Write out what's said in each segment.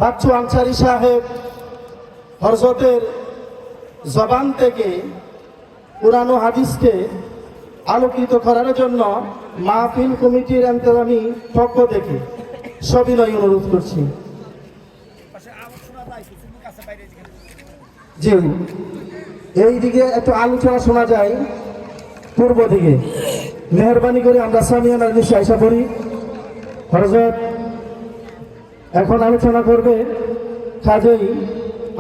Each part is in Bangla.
বাচ্চু আনসারী সাহেব হযরতের জবান থেকে কুরআন ও হাদিসকে আলোকিত করার জন্য মাহফিল কমিটির ইন্তজামী পক্ষ থেকে সবিনয় অনুরোধ করছি। জি, এই দিকে একটু আলোচনা শোনা যায় পূর্ব দিকে। মেহরবানি করে আমরা সামিয়ানার নিচে আশা করি। হযরত এখন আলোচনা করবে, কাজেই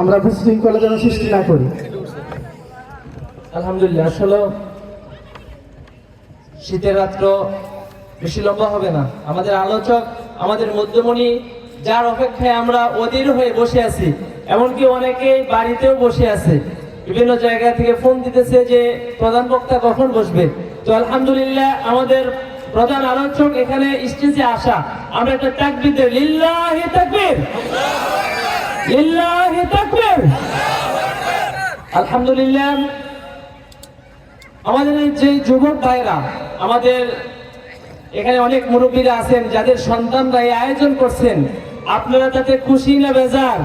আমরা বিশৃঙ্খলা যেন সৃষ্টি না করি। আলহামদুলিল্লাহ। আসলে শীতের রাত্র বেশি লম্বা হবে না। আমাদের আলোচক, আমাদের মধ্যমণি, যার অপেক্ষায় আমরা অধীর হয়ে বসে আছি, এমনকি অনেকে বাড়িতেও বসে আছে, বিভিন্ন জায়গা থেকে ফোন দিতেছে যে প্রধান বক্তা কখন বসবে। তো আলহামদুলিল্লাহ আমাদের প্রধান আলোচক এখানে স্টেজে আসা, আমরা একটা তাকবীর দেই, লিল্লাহি তাকবীর, লিল্লাহি তাকবীর। আলহামদুলিল্লাহ। আমাদের এই যে যুবক ভাইরা, আমাদের এখানে অনেক মুরব্বীরা আছেন যাদের সন্তানরা এই আয়োজন করছেন, আপনারা তাতে খুশি না বেজার?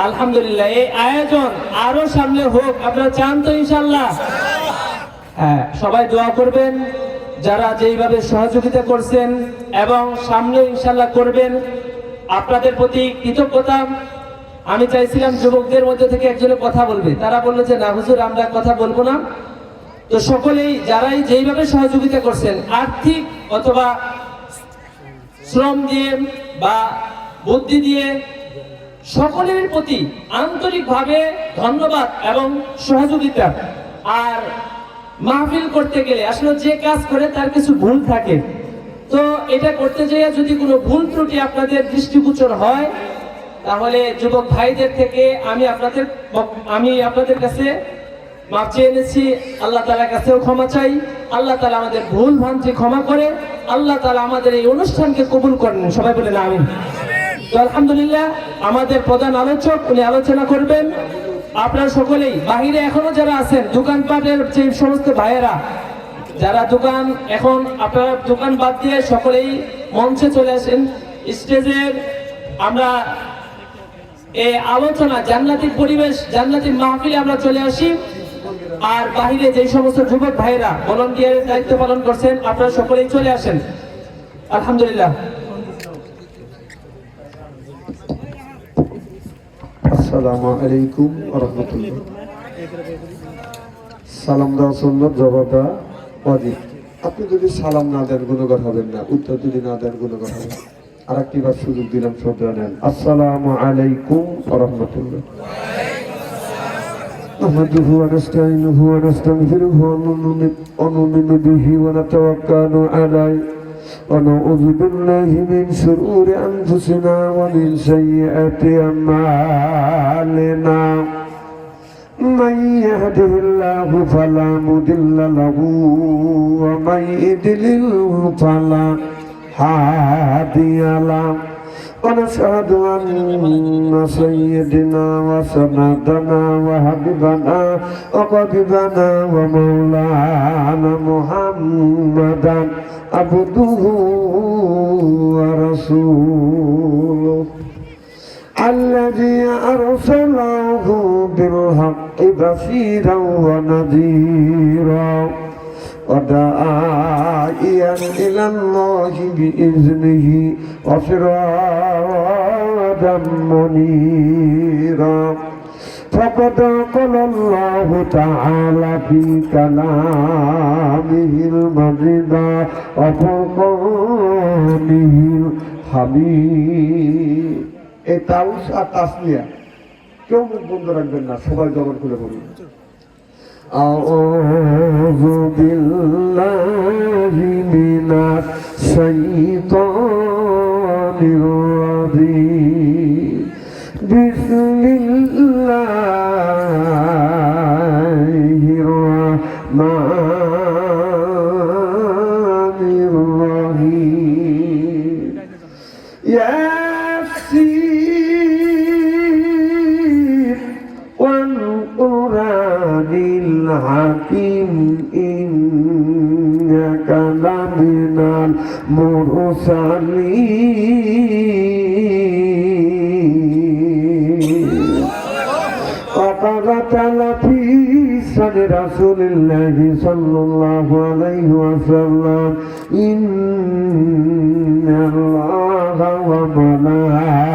আলহামদুলিল্লাহ। এই আয়োজন আরো সামনে হোক, আপনারা চান তো ইনশাআল্লাহ? হ্যাঁ, সবাই দোয়া করবেন যারা যেইভাবে সহযোগিতা করছেন এবং সামনে ইনশাআল্লাহ করবেন। আপনাদের প্রতি কৃতজ্ঞতা। আমি চাইছিলাম যুবকদের মধ্যে থেকে একজনের কথা বলবে, তারা বললো যে না হুজুর, আমরা কথা বলবো না। তো সকলেই যারাই যেইভাবে সহযোগিতা করছেন, আর্থিক অথবা শ্রম দিয়ে বা বুদ্ধি দিয়ে, সকলের প্রতি আন্তরিকভাবে ধন্যবাদ এবং সহযোগিতা। আর মাহফিল করতে গেলে আসলে যে কাজ করে তার কিছু ভুল থাকে, তো এটা করতে যেয়ে যদি কোনো ভুল ত্রুটি আপনাদের দৃষ্টিগোচর হয়, তাহলে যুবক ভাইদের থেকে আমি আপনাদের কাছে মাপ চেয়ে এনেছি। আল্লাহ তাআলার কাছেও ক্ষমা চাই। আল্লাহ তাআলা আমাদের ভুল ভ্রান্তি ক্ষমা করে আল্লাহ তাআলা আমাদের এই অনুষ্ঠানকে কবুল করেন। সবাই বলেন আমিন। তো আলহামদুলিল্লাহ, আমাদের প্রধান আলোচক উনি আলোচনা করবেন। আপনারা সকলেই বাহিরে এখনো যারা আছেন, দোকানপাটের যে সমস্ত ভাইয়েরা যারা দোকান, এখন আপনারা দোকান বাদ দিয়ে সকলেই মঞ্চে চলে আসেন। স্টেজের আমরা এই আলোচনা, জান্নাতি পরিবেশ, জান্নাতি মাহফিলে আমরা চলে আসি। আর বাহিরে যে সমস্ত যুবক ভাইয়েরা ভলান্টিয়ারের দায়িত্ব পালন করছেন, আপনারা সকলেই চলে আসেন। আলহামদুলিল্লাহ। আসসালামু আলাইকুম ওয়া রাহমাতুল্লাহ। সালাম দেওয়া সুন্নাত, জবাব দেওয়া ওয়াজিব। আপনি যদি সালাম না দেন গুনাহগার হবেন না, উত্তর যদি না দেন গুনাহগার হবেন। আরেকটি বার সুযোগ দিলাম, শব্দ নেন। আসসালামু আলাইকুম ওয়া রাহমাতুল্লাহ। نحمده ونستعينه ونستغفره ونؤمن به ونتوكل عليه ونعوذ بالله من شرور أنفسنا ومن سيئات أعمالنا. من يهده الله فلا مضل له ومن يضلل فلا هادي له. ونشهد أن سيدنا وسندنا وحبيبنا وقريبنا ومولانا محمدا عبده ورسوله الذي أرسله بالحق بشيرا ونذيرا وداعيا إلى الله بإذنه وسراجا منيرا. فقد قال الله تعالى في كلامه المجيد وفرقانه الحميد. এই তাউস আর তাসমিয়া কেউ মুখ বন্ধ রাখবেন না, সবাই জবান খুলে বলুন। أعوذ بالله من الشيطان الرجيم. بسم الله الرحمن الرحيم. ياسين والقرآن الحكيم إنك لمن মুরসালিন وقال في سن رسول الله صلى الله عليه وسلم إن الله وملائكته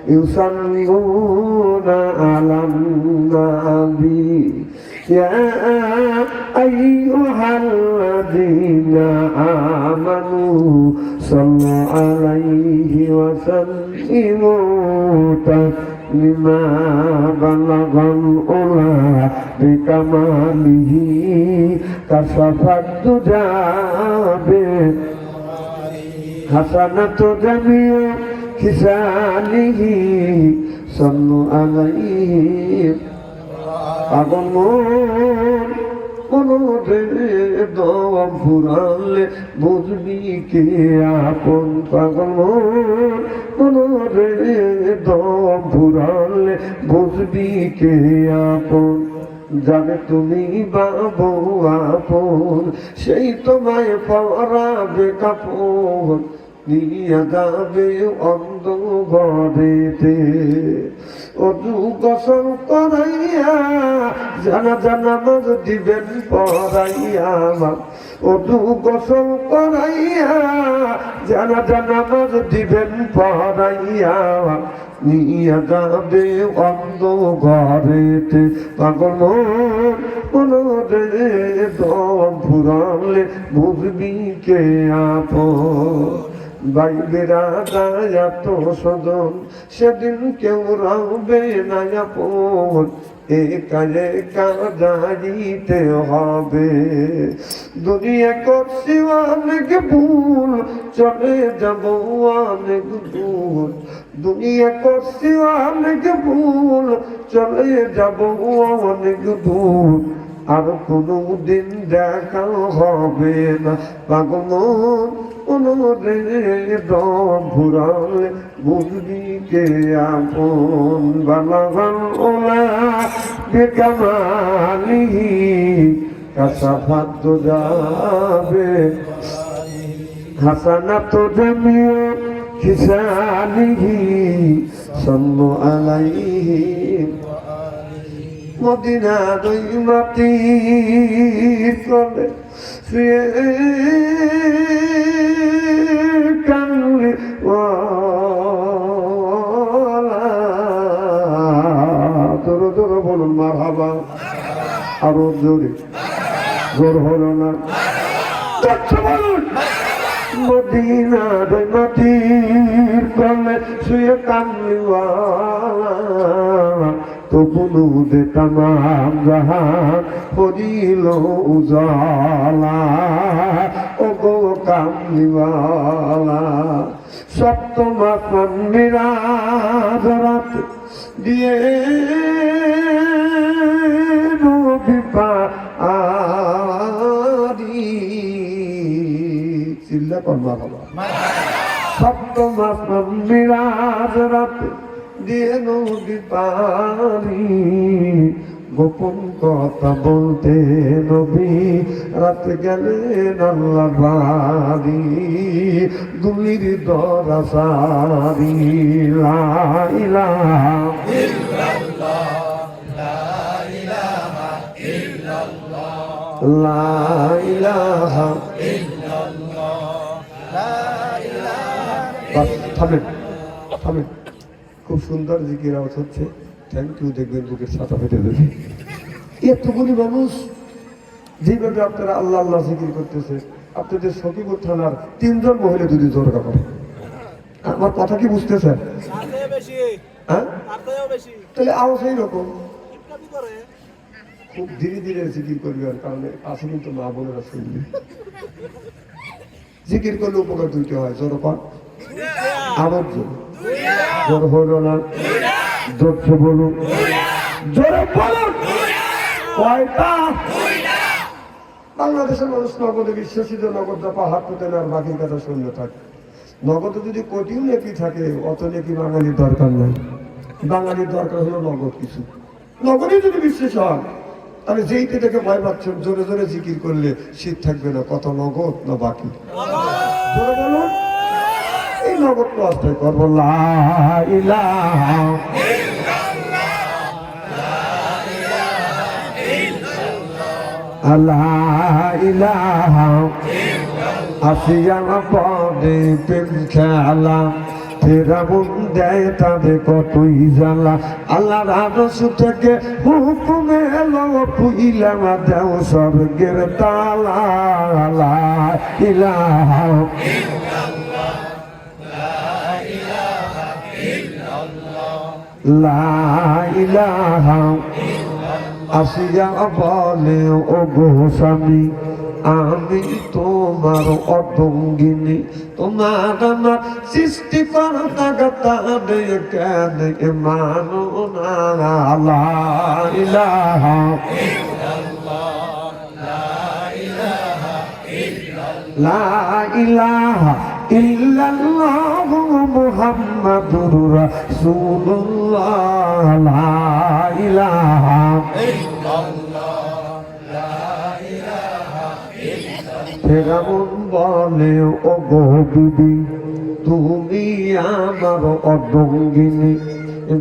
يصلون على النبي يا أيها الذين آمنوا صلوا عليه وسلموا تسليما بلغ الأولى بكماله كشف الدجى حسنة جميع خصاله صلوا عليه আগমন মনোরে দম ফুরালে বুঝবি কে আপন পাগল মনোরে দম ফুরালে বুঝবি কে আপন যাবে তুমি বাবু আপন সেই তোমায় পরাবে কাপড় নিয়ে যাবে অন্ধ ঘরেতে অজু গোসল করাইয়া জানা জানা মাঝ দিবেন পড়াইয়া অজু গোসল করাইয়া জানা জানা মাঝ দিবেন পড়াইয়া নিয়ে যাবে অন্ধ ঘরেতে পাগল মনোরে দম ফুরালে বুঝবি কে আপন বাইবেরা দায়াত সজন সেদিন কেউ রাবে না আপন একালে কাজারিতে হবে দুনিয়া করছি অনেক ভুল চলে যাব অনেক দূর দুনিয়া করছি অনেক ভুল চলে যাব অনেক দূর আর কোনো দিন দেখা হবে না পাগল মনোরে দম ফুরালে বুঝবি কে আপন বালাগান ওলা বেকামালিহি কাসাফাত যাবে হাসানাত জামিউ খিসালিহি সাল্লু আলাইহি মদিনা দুই মাটি চলে শুয়ে কানলে জোরে জোরে বলুন মারহাবা আরো জোরে জোর হলো না বলুন মদিনা দুই মাটির কলে শুয়ে কানলে তো বলু দে তামাম জাহান হরিল উজালা ও গো কামলিওয়ালা সপ্তম আসমান মিরাজ রাত দিয়ে নবী পারি চিল্লা করবা বাবা সপ্তম আসমান মিরাজ রাত দিয়ে নবী পারি গোপন কথা বলতে নবী রাত গেলেন আল্লাহ বাড়ি দুলির দরা সারি লা ইলাহা ইল্লাল্লাহ লা ইলাহা ইল্লাল্লাহ লা ইলাহা ইল্লাল্লাহ লা ইলাহা থামেন থামেন খুব সুন্দর জিকির আওয়াজ হচ্ছে থ্যাংক ইউ দেখবেন বুকের ছাতা ফেটে দেবে এতগুলি মানুষ যেভাবে আপনারা আল্লাহ আল্লাহ জিকির করতেছে আপনাদের সখীপুর থানার 3 জন মহিলা যদি জোরকা করে আমার কথা কি বুঝতেছেন হ্যাঁ তাহলে আওয়াজ এইরকম খুব ধীরে ধীরে জিকির করবে আর কারণে আছে কিন্তু মা বোনেরা শুনবে জিকির করলে উপকার দুইটা হয় জোরকা আবার জোর হলো না জোরছে বলুন জোরে বলুন কয়টা বাংলাদেশের মানুষ নগদে বিশ্বাসিত নগদ পাহাড় পেতে আর বাকির কথা শূন্য থাকে নগদে যদি কোটিও নেকি থাকে অত নেকি বাঙালির দরকার নাই বাঙালির দরকার হলো নগদ কিছু নগদে যদি বিশ্বাস হয় তাহলে যেইটি থেকে ভয় পাচ্ছেন, জোরে জোরে জিকির করলে শীত থাকবে না। কত নগদ না বাকি? জোরে বলুন। এই নগদ ক্লাসটাই করবো। লা ইলাহা লা ইলাহা আসিয়া পদে প্রেম খেলা, ফেরাবুন দেয় তাদের কতই জ্বালা। আল্লাহর আদর্শ থেকে হুকুমে এলো, পুইলা দেও স্বর্গের তালা। লা ইলাহা লা ইলাহা আসিয়া বলে ও গো স্বামী, আমি তোমার অর্ধঙ্গিনী, তোমার আমার সৃষ্টি কর্তা কেন মানো না। লা ইলাহা লা ইলাহা ইল্লাল্লাহু মুহাম্মাদুর রাসূলুল্লাহ। লা ইলাহা ফেরাউন বলে ও গো বিবি, তুমি আমার অর্ধঙ্গিনী।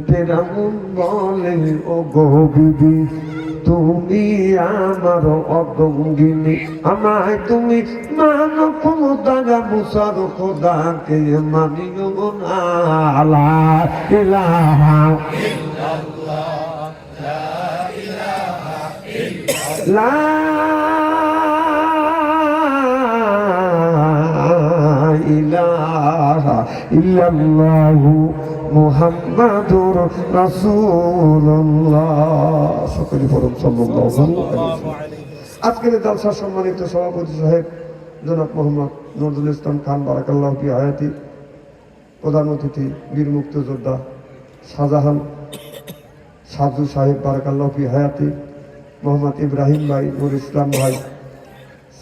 ফেরাউন বলে ও গো বিবি, তুমি আমার অর্ধঙ্গিনী। আমায় তুমি মানো খোদা, মুসার খোদাকে মানিও না। লা ইলাহা লা ইলাহা ইল্লাল্লাহু মুহাম্মাদুর রাসূলুল্লাহ। সকলে পড়ুন সাল্লাল্লাহু আলাইহি ওয়াসাল্লাম। আজকের জলসার সম্মানিত সভাপতি সাহেব জনাব মোহাম্মদ নজরুল ইসলাম খান বারাকাল্লাহু ফি হায়াতি, প্রধান অতিথি বীর মুক্তিযোদ্ধা শাহজাহান সাজু সাহেব বারাকাল্লাহু ফি হায়াতি, মোহাম্মদ ইব্রাহিম ভাই, নুর ইসলাম ভাই,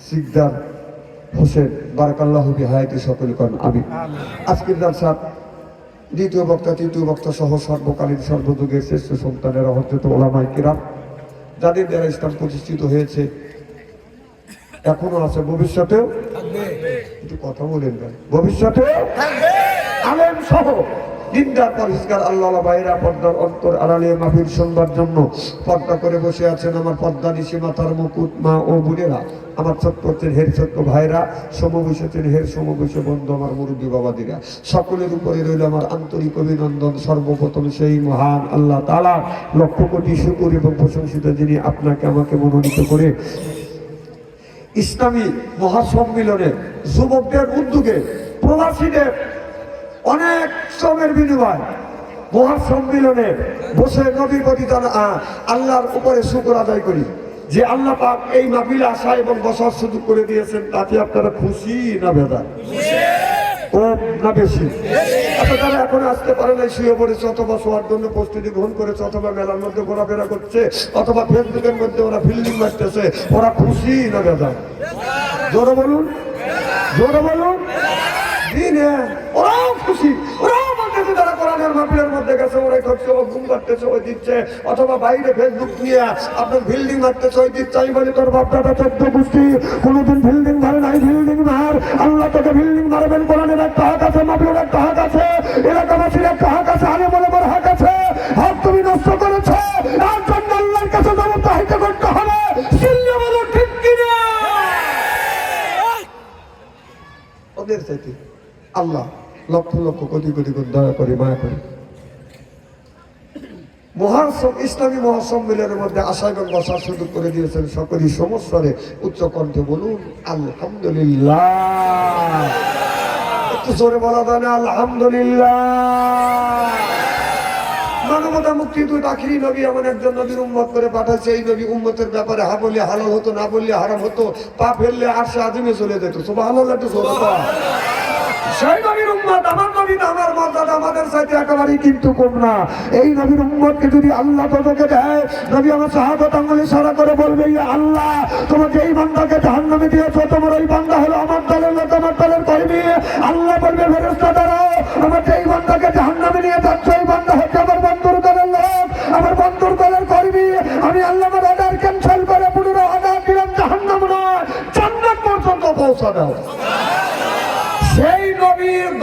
সিকদার হোসেন বারাকাল্লাহু ফি হায়াতি, সকলে করেন আমিন। আজকের জলসার দ্বিতীয় বক্তা, তৃতীয় বক্তা সহ সর্বকালীন সর্বযুগের শ্রেষ্ঠ সন্তানেরা হযরত উলামায়ে কিরাম, যাদের দ্বারা ইসলাম প্রতিষ্ঠিত হয়েছে, এখনো আছে, ভবিষ্যতেও একটু কথা বলেন ভাই, ভবিষ্যতেও আলেম সহ দিনদার পরিষ্কার আল্লাহ ভাইরা পর্দার অন্তর আড়ালে মাহফিল শুনবার জন্য পর্দা করে বসে আছেন আমার পর্দা নিশি মাথার মুকুট মা ও বোনেরা, আমার ছোট্ট হের ছোট্ট ভাইরা, সমবয়সের হের সমবয়স বন্ধু, আমার মুরব্বী বাবাদিরা, সকলের উপরে রইল আমার আন্তরিক অভিনন্দন। সর্বপ্রথম সেই মহান আল্লাহ তাআলা লক্ষ কোটি শুকর এবং প্রশংসিত, যিনি আপনাকে আমাকে মনোনীত করে ইসলামী মহাসম্মিলনে যুবকদের উদ্যোগে প্রবাসীদের অনেক শ্রমের বিনিময় মহাসম্মিলনে বসে নবীর প্রতি আল্লাহর উপরে শুকর আদায় করি যে আল্লাহ পাক এই মাহফিলে আসা এবং বসার সুযোগ করে দিয়েছেন। তাতে আপনারা খুশি না বেদা কম না বেশি? আচ্ছা, যারা এখন আসতে পারে না, শুয়ে পড়েছে অথবা শোয়ার জন্য প্রস্তুতি গ্রহণ করেছে অথবা মেলার মধ্যে ঘোরাফেরা করছে অথবা ফেসবুকের মধ্যে ওরা ফিল্ডিং মারতেছে, ওরা খুশি না বেদা? জোরে বলুন, জোরে বলুন। দিনে ওরাও খুশি, ওরাও বলতেছে যারা কোরআনের মাহফিলের মধ্যে গেছে ওরাই করছে, ও ঘুম পাড়তেছে ওই দিচ্ছে, অথবা বাইরে ফেসবুক নিয়ে আপনার বিল্ডিং মারতেছে ওই দিচ্ছে। আমি বলি তোর বাপদাদা 14 গোষ্ঠী কোনোদিন বিল্ডিং মারে নাই, বিল্ডিং মার। আল্লাহ তোকে বিল্ডিং মারবেন, কোরআনের একটা হাত আছে, মাহফিলের একটা হাত আছে, এলাকাবাসীর একটা হাত আছে, আরে বলে বড় হাত আছে। হাত তুমি নষ্ট করেছো, তার জন্য আল্লাহর কাছে জবাব দাহিত করতে হবে। চিল্লে বলো ঠিক কিনা? ওদের চাইতে আল্লাহ লক্ষ লক্ষ কোটি কোটি করে দয়া করে মায়া করে ইসলামী মহাসম্মেলনের মধ্যে আসা এবং বসার সুযোগ করে দিয়েছেন। সকলেই সমস্যারে উচ্চ কণ্ঠে বলুন আলহামদুলিল্লাহ। একটু জোরে বলা যায় না আলহামদুলিল্লাহ? মানবতা মুক্তি তুই আখিরি নবী এমন একজন নবীর উম্মত করে পাঠাচ্ছে, এই নবী উম্মতের ব্যাপারে হা বললে হালাল হতো, না বললে হারাম হতো, পা ফেললে আরশে আযিমে চলে যেত। সুবহানাল্লাহ, একটু জোরে বল। সেই নবীর উম্মত, আমার নবী না, আমার মর্যাদা আমাদের চাইতে একেবারেই কিন্তু কম না। এই নবীর উম্মতকে যদি আল্লাহ তোকে দেয়, নবী আমার শাহাদাত আঙ্গুলে ইশারা করে বলবে, ইয়া আল্লাহ, তোমাকে এই বান্দাকে জাহান্নামে দিয়েছো, তোমার ওই বান্দা হলো আমার দলের লোক, আমার দলের কর্মী। আল্লাহ বলবে, ফেরেশতা দাঁড়াও, আমার এই বান্দাকে জাহান্নামে নিয়ে যাচ্ছ, এই বান্দা হচ্ছে আমার বন্ধুর দলের লোক, আমার বন্ধুর দলের কর্মী। আমি আল্লাহ আমার অর্ডার ক্যান্সেল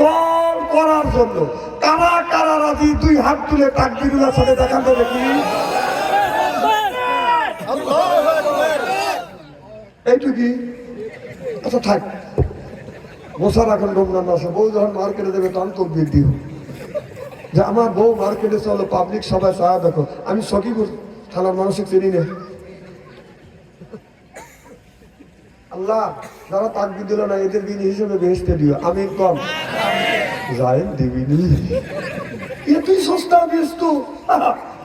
দল করার জন্য কারা কারা রাজি? দুই হাত তুলে তাকবীরুল্লাহ সাথে দেখান তো দেখি। এইটুকি? আচ্ছা থাক, বসার এখন রমজান মাসে বউ যখন মার্কেটে দেবে তখন তকবীর দিও যে আমার বউ মার্কেটে চলো, পাবলিক সবাই চা দেখো। আমি সখীপুর থানার মানসিক চিনি না। আল্লাহ যারা তাকবীর দিল না এদের বিনি হিসেবে বেহেশতে দিও, আমি কম যাই দিবিনি। তুই সস্তা বেচত,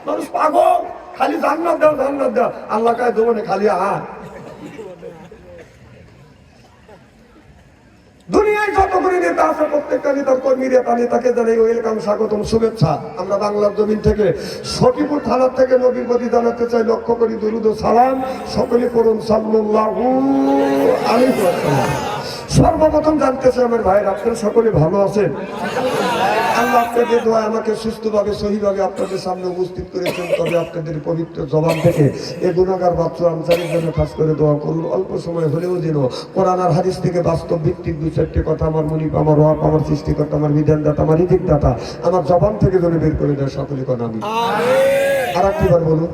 মানুষ পাগল, খালি জান্নাত দাও জান্নাত দাও। আল্লাহ কায় দেবো না, খালি দুনিয়ায় যতগুলি নেতা আছে প্রত্যেকটা নেতার কর্মী নেতাকে জানাই ওয়েলকাম, স্বাগতম, শুভেচ্ছা। আমরা বাংলার জমিন থেকে সখীপুর থানার থেকে নবীর প্রতি জানাতে চাই লক্ষ্য করি দরুদ ও সালাম। সকলে করুন সাল্লাল্লাহু আলাইহি ওয়াসাল্লাম। সর্বপ্রথম জানতে চাই আমার ভাইয়ের, আপনারা সকলে ভালো আছেন? আল্লাহ আপনাদের দোয়া আমাকে সুস্থভাবে সহিভাবে আপনাদের সামনে উপস্থিত করেছেন। তবে আপনাদের পবিত্র জবান থেকে এ গুনাহগার বাচ্চা আনসারের জন্য খাস করে দোয়া করুন। অল্প সময় হলেও যেন কোরআন আর হাদিস থেকে বাস্তব ভিত্তিক দু চারটি কথা আমার মনিব, আমার রব, আমার সৃষ্টিকর্তা, আমার বিধানদাতা, আমার রিজিকদাতা আমার জবান থেকে যেন বের করে দেয়। সকলে কথা আমি আর একবার বলুন,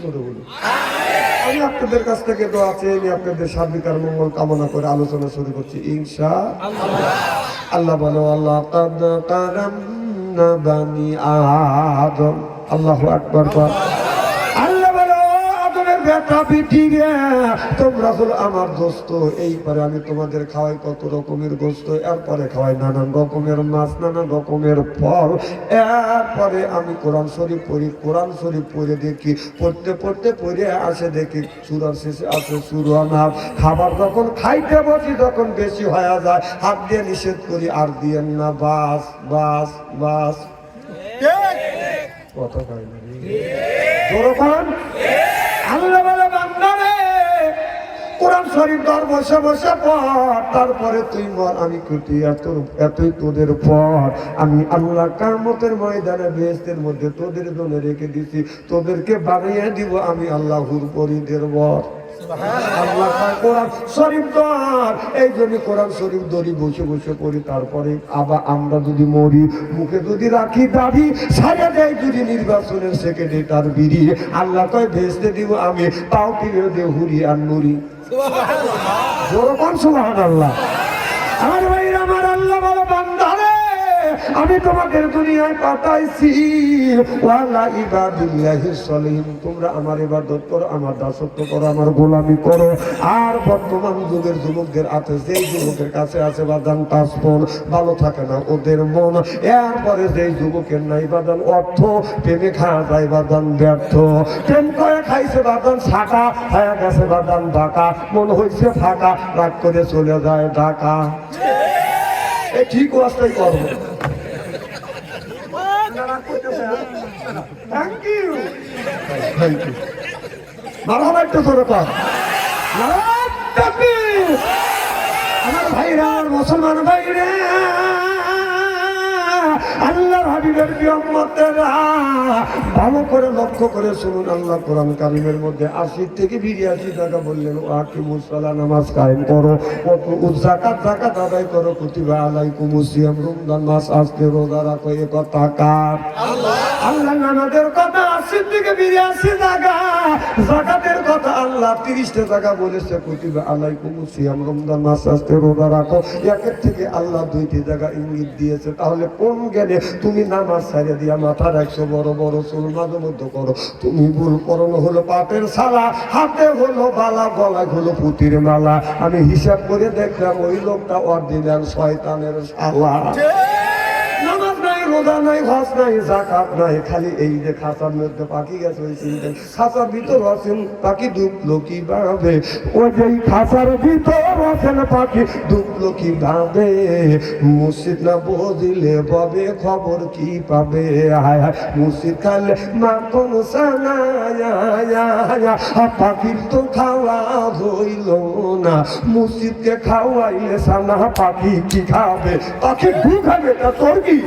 বলুন। আমি আপনাদের কাছ থেকে দোয়া চেয়ে আমি আপনাদের সার্বিক আর মঙ্গল কামনা করে আলোচনা শুরু করছি ইনশাআল্লাহ। আল্লাহ বলো আল্লাহ কাদ কারামনা বানি আদম, আল্লাহু আকবার। আল্লাহ বলো আদমের বেটা বিটি রে তোমরা হলো আমার দোস্ত। এইবারে আমি তোমাদের খাওয়াই কত রকমের গোস্ত, এরপরে খাওয়াই নানান রকমের মাছ, নানান রকমের ফল। এরপরে আমি কোরআন শরীফ পড়ি, কোরআন শরীফ পড়ে দেখি, পড়তে পড়তে পড়ে আসে দেখি সূরার শেষে আছে সূরা নাম। খাবার যখন খাইতে বসি তখন বেশি হয়ে যায়, হাত দিয়ে নিষেধ করি আর দিয়েন না, বাস বাস বাস। কত খাই না যখন আল্লাহ বলে বান্দা রে কোরআন শরীফ ধর বসে বসে পড়, তারপরে তুই মর। আমি কুটি এতই তোদের পর আমি আল্লাহ কিয়ামতের ময়দানে বেহেশতের মধ্যে তোদের জন্য রেখে দিছি, তোদেরকে বানিয়ে দিব আমি আল্লাহর পরিদের বর। আল্লাহ কোরআন শরীফ ধর, এই জন্য কোরআন শরীফ ধরি বসে বসে পড়ি। তারপরে আবার আমরা যদি মরি, মুখে যদি রাখি দাবি, সাজা দেয় যদি নির্বাচনের সেক্রেটারিটার বিড়ি, আল্লাহ কয় ভেস্তে দিব আমি তাও ফিরে দে হুরি আর নুরি। সুবহানাল্লাহ। আমার ভাইরা, আমার আল্লাহ বলো বান্দা রে আমি তোমাদের দুনিয়ায় পাঠাইছি ওয়ালা ইবাদুল্লাহিস সালিহিন, তোমরা আমার ইবাদত করো, আমার দাসত্ব করো, আমার গোলামি করো। আর বর্তমান যুগের যুবকদের আছে, যেই যুবকের কাছে আছে বাদান টাচফোন, ভালো থাকে না ওদের মন। এরপরে যেই যুবকের নাই বাদান অর্থ, প্রেমে খাওয়া যায় বাদান ব্যর্থ। প্রেম করে খাইছে বাদান ছাকা, হয়ে গেছে বাদান বাঁকা, মন হয়েছে ফাঁকা, রাগ করে চলে যায় ঢাকা। এই ঠিক ওয়াজটাই করবো। Thank you, thank you. মারহাবা একটু জোরে কর। আমার ভাইরা, আমার মুসলমান ভাইরা, আল্লাহর হাবিবের উম্মতেরা ভালো করে লক্ষ্য করে শুনুন। আল্লাহ কোরআন কারীমের মধ্যে ৮০ থেকে ৮২ টাকা বললেন ওয়াকিমুস সালাহ, নামাজ কায়েম করো, যাকাত আদায় করো, কুতিবা আলাইকুমুস সিয়াম, রমজান মাস আসতে রোজা রাখো। এ কথা কার? আল্লাহ নামাজের কথা ৮০ থেকে ৮২ টাকা, যাকাতের কথা আল্লাহ ৩০টা টাকা বলেছে, কুতিবা আলাইকুমুস সিয়াম, রমজান মাস আসতে রোজা রাখো। একের থেকে আল্লাহ ২টি জায়গা ইঙ্গিত দিয়েছে। তাহলে কোন জ্ঞানে তুমি নামাজ ছাড়িয়ে দিয়া মাথা রাখছো বড় বড় চুল মাঝে মধ্যে করো? তুমি ভুল করো হলো পাপের সালা, হাতে হলো বালা, গলায় হলো পুতির মালা। আমি হিসাব করে দেখলাম ওই লোকটা অরিজিনাল শয়তানের শালা। নামাজ নাই, রোজা নাই, হজ নাই, যাকাত নাই, খালি এই যে খাঁচার মধ্যে পাখি গেছে ওই চিন্তা। খাঁচার ভিতর আছেন পাখি ডুবলো কিভাবে, ওই যে খাঁচার ভিতর আছেন পাখি ডুবলো কিভাবে। মসজিদ না বজিলে ববে খবর কি পাবে, হায় হায় মসজিদ খালে মাখন সানা, পাখির তো খাওয়া হইল না, মসজিদকে খাওয়াইলে সানা পাখি কি খাবে? পাখি গু খাবে, তা তোর কি?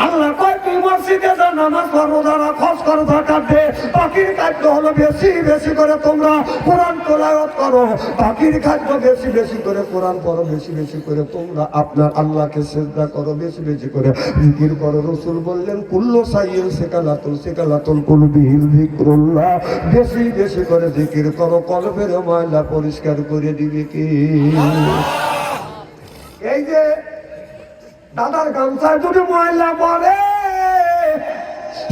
আল্লাহ কয় মসজিদে যা নামাজ পড়ো, যারা খরচ করো, জাকাত দে, বাকির খাদ্য হলো বেশি বেশি করে তোমরা কোরআন তেলাওয়াত করো, বাকির খাদ্য বেশি বেশি করে কোরআন পড়ো, বেশি বেশি করে তোমরা আপনার আল্লাহকে সিজদা করো, বেশি বেশি করে জিকির করো। রাসূল বললেন কুল্লু সাইয়্যিন সিকালাতুল কুলবি যিকরুল্লাহ, বেশি বেশি করে জিকির করো, কলবের ময়লা পরিষ্কার করে দিবে কি? এই যে দাদার গামছায় যদি ময়লা পড়ে,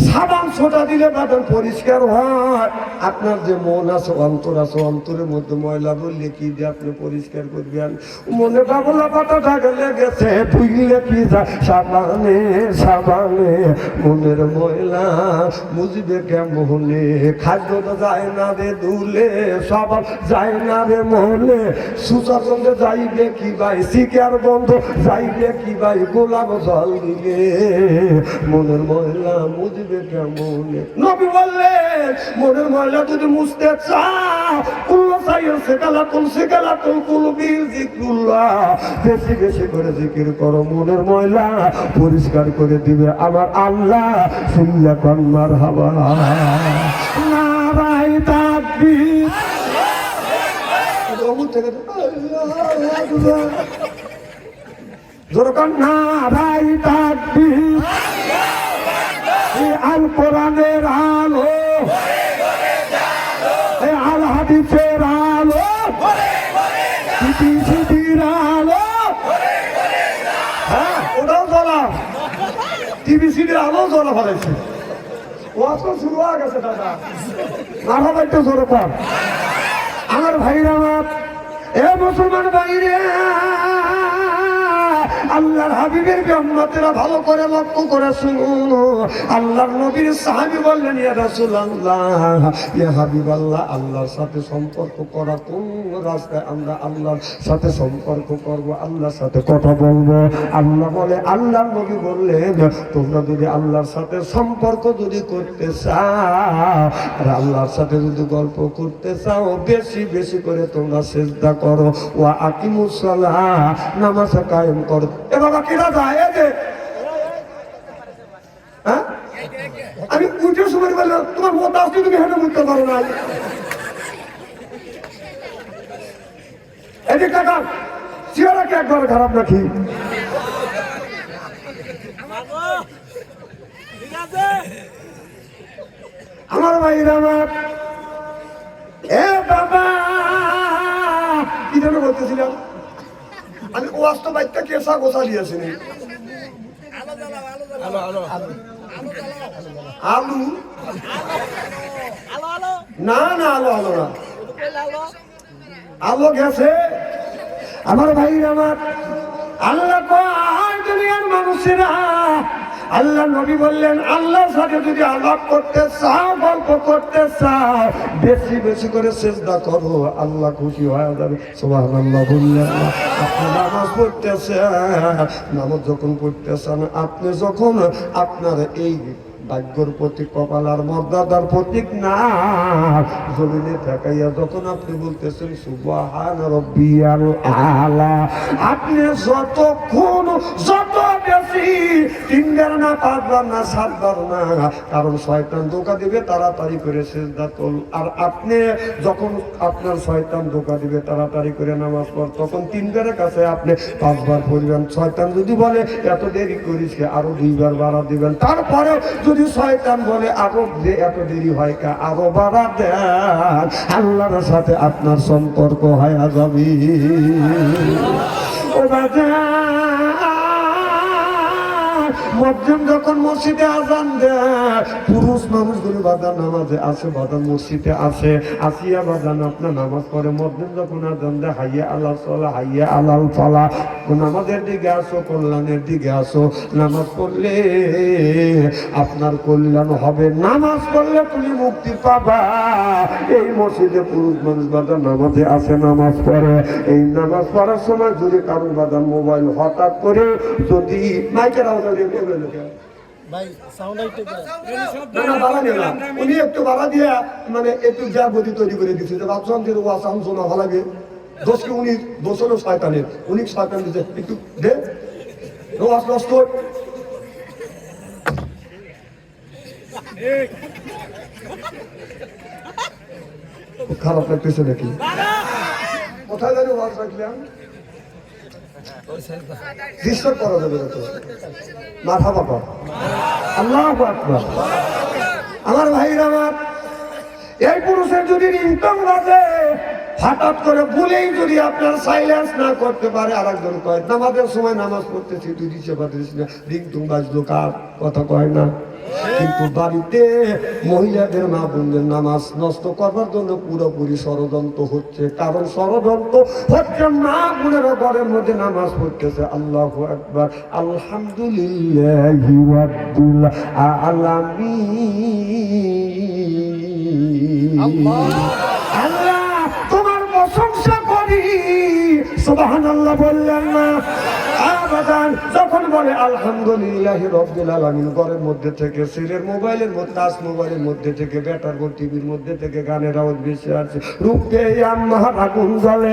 সাবান সোটা দিলে বাদন পরিষ্কার হয়। আপনার যে মন আছে, অন্তর আছে, অন্তরের মধ্যে ময়লা বললে কি দিয়ে আপনি পরিষ্কার করবেন? মনে বাবলা পাতাটা গেলে গেছে, ধুইলে কি যায় সাবানে সাবানে, মনের ময়লা বুঝবে কেমনে? খাদ্যটা যায় না রে ধুলে, সাবান যায় না রে মনে, সুচার বন্ধে যাইবে কি ভাই, শিকার বন্ধ যাইবে কি ভাই, গোলাপ জল দিলে মনের ময়লা বুঝবে কেমনে? নবী বললেন মনের ময়লা যদি মুছতে চাও, কুল্লু সাইয়্যিন সিকালাতুল কুলবি যিকরুল্লাহ, বেশি বেশি করে জিকির করো, মনের ময়লা পরিষ্কার করে দিবে আমার আল্লাহ। সিল্লা কোন মারহাবা, নারাই তাকবীর, ওমর থেকে আল্লাহু আকবার, জোরে কোন নারাই তাকবীর। আল কোরআনের আলো, আল হাদিসের আলো, টিভির আলো, হ্যাঁ ওটাও জ্বলা, টিভি সিডির আলো জ্বলা ফেলেছে। ওয়াজ তো শুরু হয়ে গেছে দাদা, মাথা একটু জোরে কর। আমার ভাইরা, আমার এ মুসলমান ভাইরে, আল্লাহর হাবিবের উম্মতেরা ভালো করে লক্ষ্য করে শুনো। আল্লাহর নবীর সাহাবী বললেন ইয়া রাসূলুল্লাহ, ইয়া হাবিবাল্লাহ, আল্লাহর সাথে সম্পর্ক করা কোন রাস্তায় আমরা আল্লাহর সাথে সম্পর্ক করব, আল্লাহর সাথে কথা বলবো? আল্লাহ বলে, আল্লাহর নবী বললেন তোমরা যদি আল্লাহর সাথে সম্পর্ক যদি করতে চাও, আর আল্লাহর সাথে যদি গল্প করতে চাও, বেশি বেশি করে তোমরা সিজদা করো, ওয়া আকিমুস সালাহ, নামাজ কায়েম করো। এ বাবা কিরা যায় যে, হ্যাঁ আমি উঠে সময় বললাম তোমার মত আসলে তুমি হেঁটে উঠতে পারো না। এদিক টাকা চেয়ারা কি একবার খারাপ নাকি? আমার ভাইরা, আমার এ বাবা কি যেন বলতেছিলাম আমি, ওয়াস্ত বাইকটা কেসা গোসা দিয়েছি আলু না না, আলো আলো না, আলো গেছে। আমার ভাই, আমার আল্লাহ কয় দুনিয়ার মানুষেরা, আল্লাহ নবী বললেন আল্লাহর সাথে যদি আলাপ করতে চাও, গল্প করতে চাও, বেশি বেশি করে সিজদা করো, আল্লাহ খুশি হয়ে যাবে। সুবহানাল্লাহ বললেন না? আপনি নামাজ পড়তেছেন, নামাজ যখন পড়তেছেন, আপনি যখন আপনার এই ভাগ্যর প্রতীক, কপালার মর্যাদার প্রতীক না জমিনে ঠেকাইয়া যখন আপনি বলতেছেন সুবহান রাব্বিয়াল আলা, আপনি যতক্ষণ যত বেশি 3 বার না 5 বার না 7 বার না, কারণ শয়তান ধোঁকা দিবে, তাড়াতাড়ি করে সিজদা তোল। আর আপনি যখন আপনার শয়তান ধোঁকা দিবে, তাড়াতাড়ি করে নামাজ পড়, তখন 3 বারের কাছে আপনি 5 বার পড়বেন। শয়তান যদি বলে এত দেরি করিস, আরো 2 বার বাড়া দিবেন। তারপরে যদি শয়তান বলে আরো যে এত দেরি হয় কা, আরো বাড়া দেন, আল্লাহর সাথে আপনার সম্পর্ক হয়ে যাবে। ও বাবা, মসজিদ যখন মসজিদে আজান দেয়, পুরুষ মানুষগুলো বাজার নামাজে আসে, বাজার মসজিদে আসে, আসিয়া বাজান আপনার নামাজ পড়ে। মসজিদ যখন আজান দেয়, হাইয়া আল্লাহ সালাহ, হাইয়া আলাল ফালা, নামাজের দিকে আসো, কল্যাণের দিকে আসো। নামাজ পড়লে আপনার কল্যাণ হবে, নামাজ পড়লে তুমি মুক্তি পাবা। এই মসজিদে পুরুষ মানুষ বাজার নামাজে আসে, নামাজ পড়ে। এই নামাজ পড়ার সময় যদি কারো বাজার মোবাইল হঠাৎ করে যদি মাইকের আওয়াজ উনি একটু বাড়া দিয়া মানে একটু যা গতি তৈরি করে দিচ্ছে, যে ভাবছিলাম যে ওয়া সাউন্ড শোনা ভালো লাগে, দোষকে উনি দোষ হলো শয়তানের, উনি শয়তান দিচ্ছে একটু দে ওয়াজ নষ্ট। খুব খারাপ লাগতেছে নাকি? কোথায় জানি ওয়াজ রাখলাম, ডিস্টার্ব করা যাবে না তো। মারহাবা কর, আল্লাহু আকবার। আমার ভাইরা আমার, এই পুরুষের যদি রিংটং বাজে, হঠাৎ করে ভুলেই যদি আপনার সাইলেন্স না করতে পারে, আর একজন কয় নামাজের সময় নামাজ পড়তেছি তুই দিচ্ছে পারিস না, রিংটং বাজলো, কার কথা কয় না। কিন্তু বাড়িতে মহিলাদের মা বোনদের নামাজ নষ্ট করবার জন্য পুরোপুরি ষড়যন্ত্র হচ্ছে। কারণ ষড়যন্ত্র হচ্ছে মা বোনেরা ঘরের মধ্যে নামাজ পড়তেছে। আল্লাহু আকবার, আলহামদুলিল্লাহি রাব্বিল আলামিন। আল্লাহ তোমার প্রশংসা করি, সুবহানাল্লাহ বললেন না? আবাদান যখন বলে আলহামদুলিল্লাহ রাব্বিল আলামিন, ঘরের মধ্যে থেকে ছেলের মোবাইলের মধ্যে, টাচ মোবাইলের মধ্যে থেকে, ব্যাটার বোন টিভির মধ্যে থেকে গানের আওয়াজ বেশি আসছে। রূপে আমার আগুন জ্বলে,